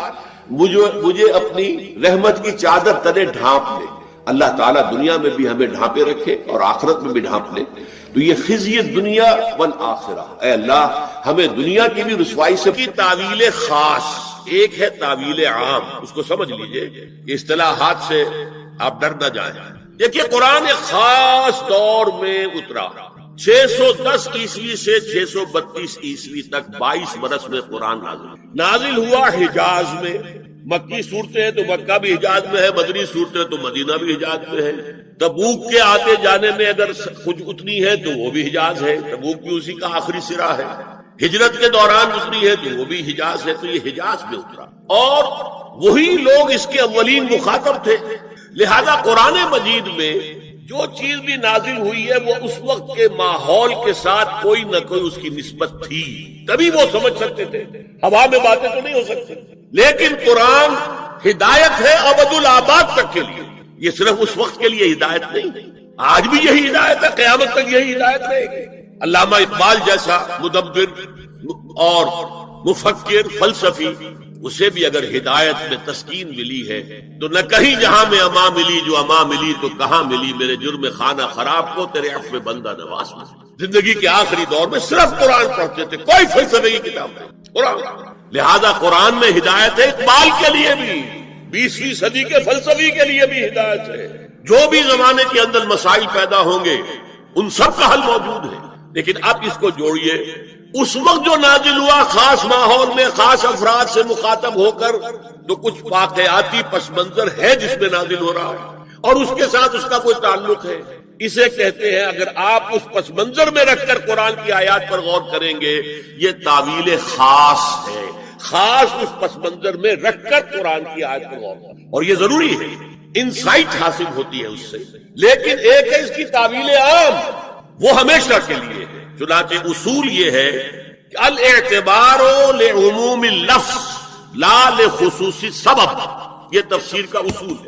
مجھے اپنی رحمت کی چادر تلے ڈھانپ لے۔ اللہ تعالیٰ دنیا میں بھی ہمیں ڈھانپے رکھے اور آخرت میں بھی ڈھانپ لے۔ تو یہ خزی دنیا والآخرہ، اے اللہ ہمیں دنیا کی بھی رسوائی سے کی تعویل خاص، ایک ہے تعویل عام، اس کو سمجھ لیجئے، اصطلاحات سے آپ ڈر نہ جائیں۔ دیکھیے قرآن ایک خاص دور میں اترا، 610 عیسوی سے 632 عیسوی تک 22 برس میں قرآن نازل ہوا حجاز میں۔ مکی صورتیں ہیں تو مکہ بھی حجاز میں ہے، مدنی صورتیں تو مدینہ بھی حجاز میں ہے۔ تبوک کے آتے جانے میں اگر کچھ اتنی ہے تو وہ بھی حجاز ہے، تبوک بھی اسی کا آخری سرا ہے۔ ہجرت کے دوران اتنی ہے تو وہ بھی حجاز ہے، تو یہ حجاز میں اترا اور وہی لوگ اس کے اولین مخاطب تھے۔ لہذا قرآن مجید میں جو چیز بھی نازل ہوئی ہے وہ اس وقت کے ماحول کے ساتھ کوئی نہ کوئی اس کی نسبت تھی، تبھی وہ سمجھ سکتے تھے۔ ہوا میں باتیں تو نہیں ہو سکتی، لیکن قرآن ہدایت ہے ابد الآباد تک کے لیے، یہ صرف اس وقت کے لیے ہدایت نہیں، آج بھی یہی ہدایت ہے، قیامت تک یہی ہدایت رہے گی۔ علامہ اقبال جیسا مدبر اور مفکر فلسفی، اسے بھی اگر ہدایت میں تسکین ملی ہے تو نہ کہیں جہاں میں اما ملی، جو اما ملی تو کہاں ملی، میرے جرم خانہ خراب کو تیرے عفو بندہ نواز میں۔ زندگی کے آخری دور میں صرف قرآن پڑھتے تھے، کوئی فلسفے کی کتاب نہیں، قرآن۔ لہذا قرآن میں ہدایت ہے اقبال کے لیے بھی، 20ویں صدی کے فلسفی کے لیے بھی ہدایت ہے۔ جو بھی زمانے کے اندر مسائل پیدا ہوں گے ان سب کا حل موجود ہے، لیکن اب اس کو جوڑیے اس وقت جو نازل ہوا خاص ماحول میں خاص افراد سے مخاطب ہو کر، تو کچھ واقعاتی پس منظر ہے جس میں نازل ہو رہا ہے اور اس کے ساتھ اس کا کوئی تعلق ہے۔ اسے کہتے ہیں اگر آپ اس پس منظر میں رکھ کر قرآن کی آیات پر غور کریں گے، یہ تعویل خاص ہے، خاص اس پس منظر میں رکھ کر قرآن کی آیت پر غور کریں، اور یہ ضروری ہے، انسائٹ حاصل ہوتی ہے اس سے۔ لیکن ایک ہے اس کی تعویل عام، وہ ہمیشہ کے لیے ہے۔ چنانچہ اصول یہ ہے کہ الاعتبار لعموم اللفظ لا لخصوص سبب، یہ تفسیر کا اصول ہے۔